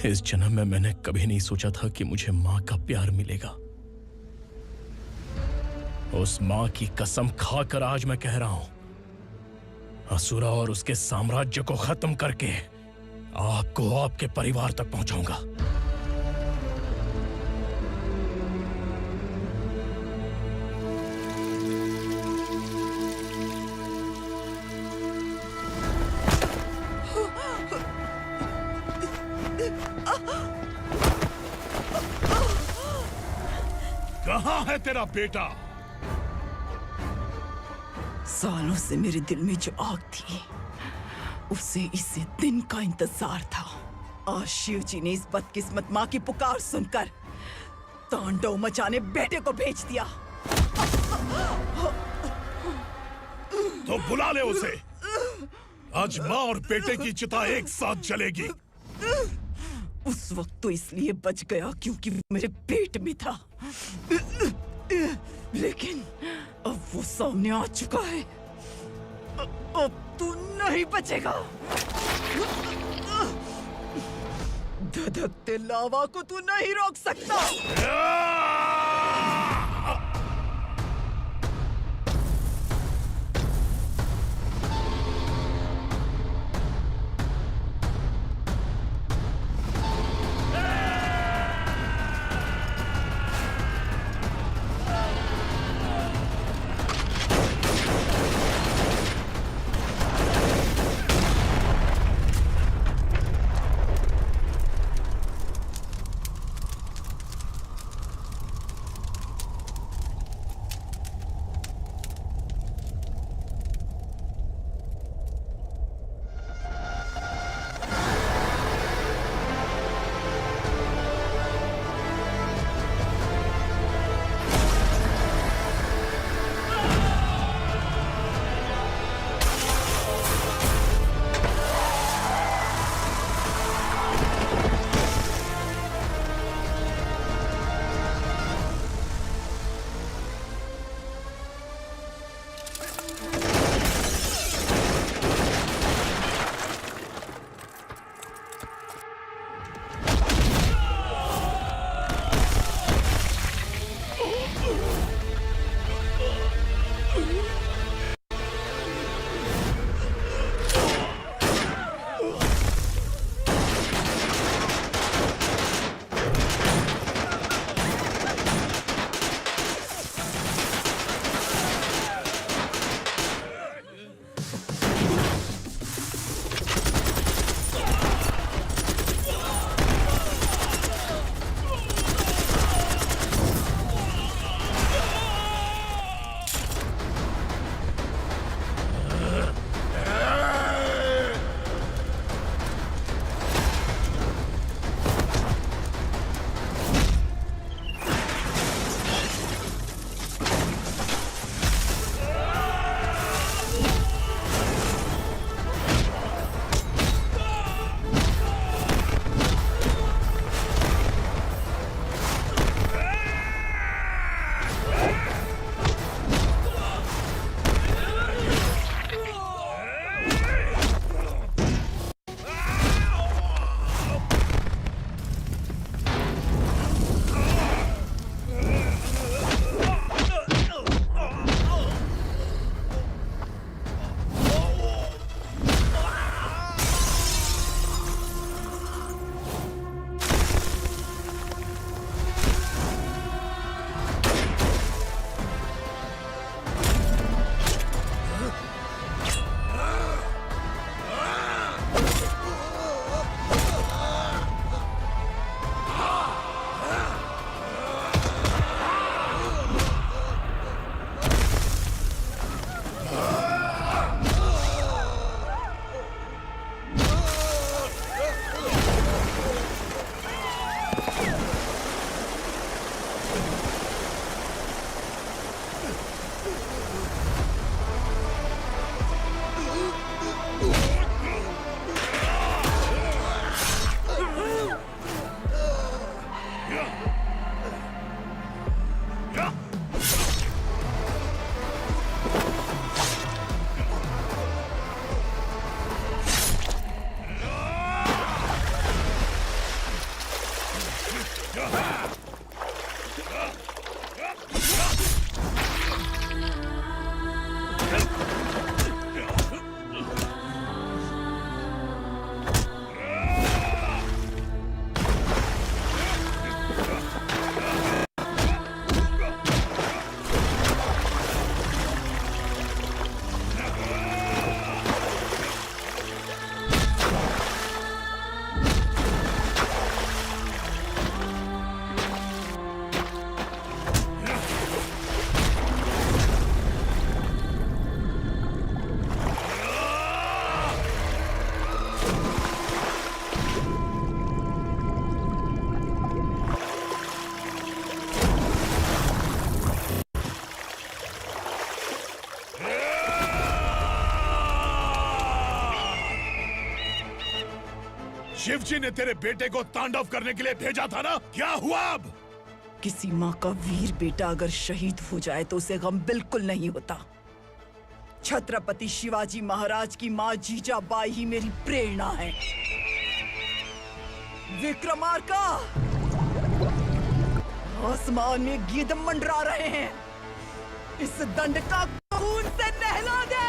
इस जन्म में मैंने कभी नहीं सोचा था कि मुझे माँ का प्यार मिलेगा। उस माँ की कसम खाकर आज मैं कह रहा हूं, असुरा और उसके साम्राज्य को खत्म करके आपको आपके परिवार तक पहुंचाऊंगा। कहाँ है तेरा बेटा? सालों से मेरे दिल में जो आग थी, उसे इसी दिन का इंतजार था। आज शिव जी ने इस बदकिस्मत माँ की पुकार सुनकर तांडव मचाने बेटे को भेज दिया। तो बुला ले उसे। आज माँ और बेटे की चिता एक साथ जलेगी। उस वक्त तो इसलिए बच गया क्योंकि वो मेरे पेट में था, लेकिन अब वो सामने आ चुका है। अब तू नहीं बचेगा। धधकते लावा को तू नहीं रोक सकता। शिवजी ने तेरे बेटे को तांडव करने के लिए भेजा था ना, क्या हुआ अब? किसी माँ का वीर बेटा अगर शहीद हो जाए तो उसे गम बिल्कुल नहीं होता। छत्रपति शिवाजी महाराज की माँ जीजाबाई ही मेरी प्रेरणा है। विक्रमार्का, आसमान में गीत मंडरा रहे हैं, इस दंड का खून से नहला दे।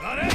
अरे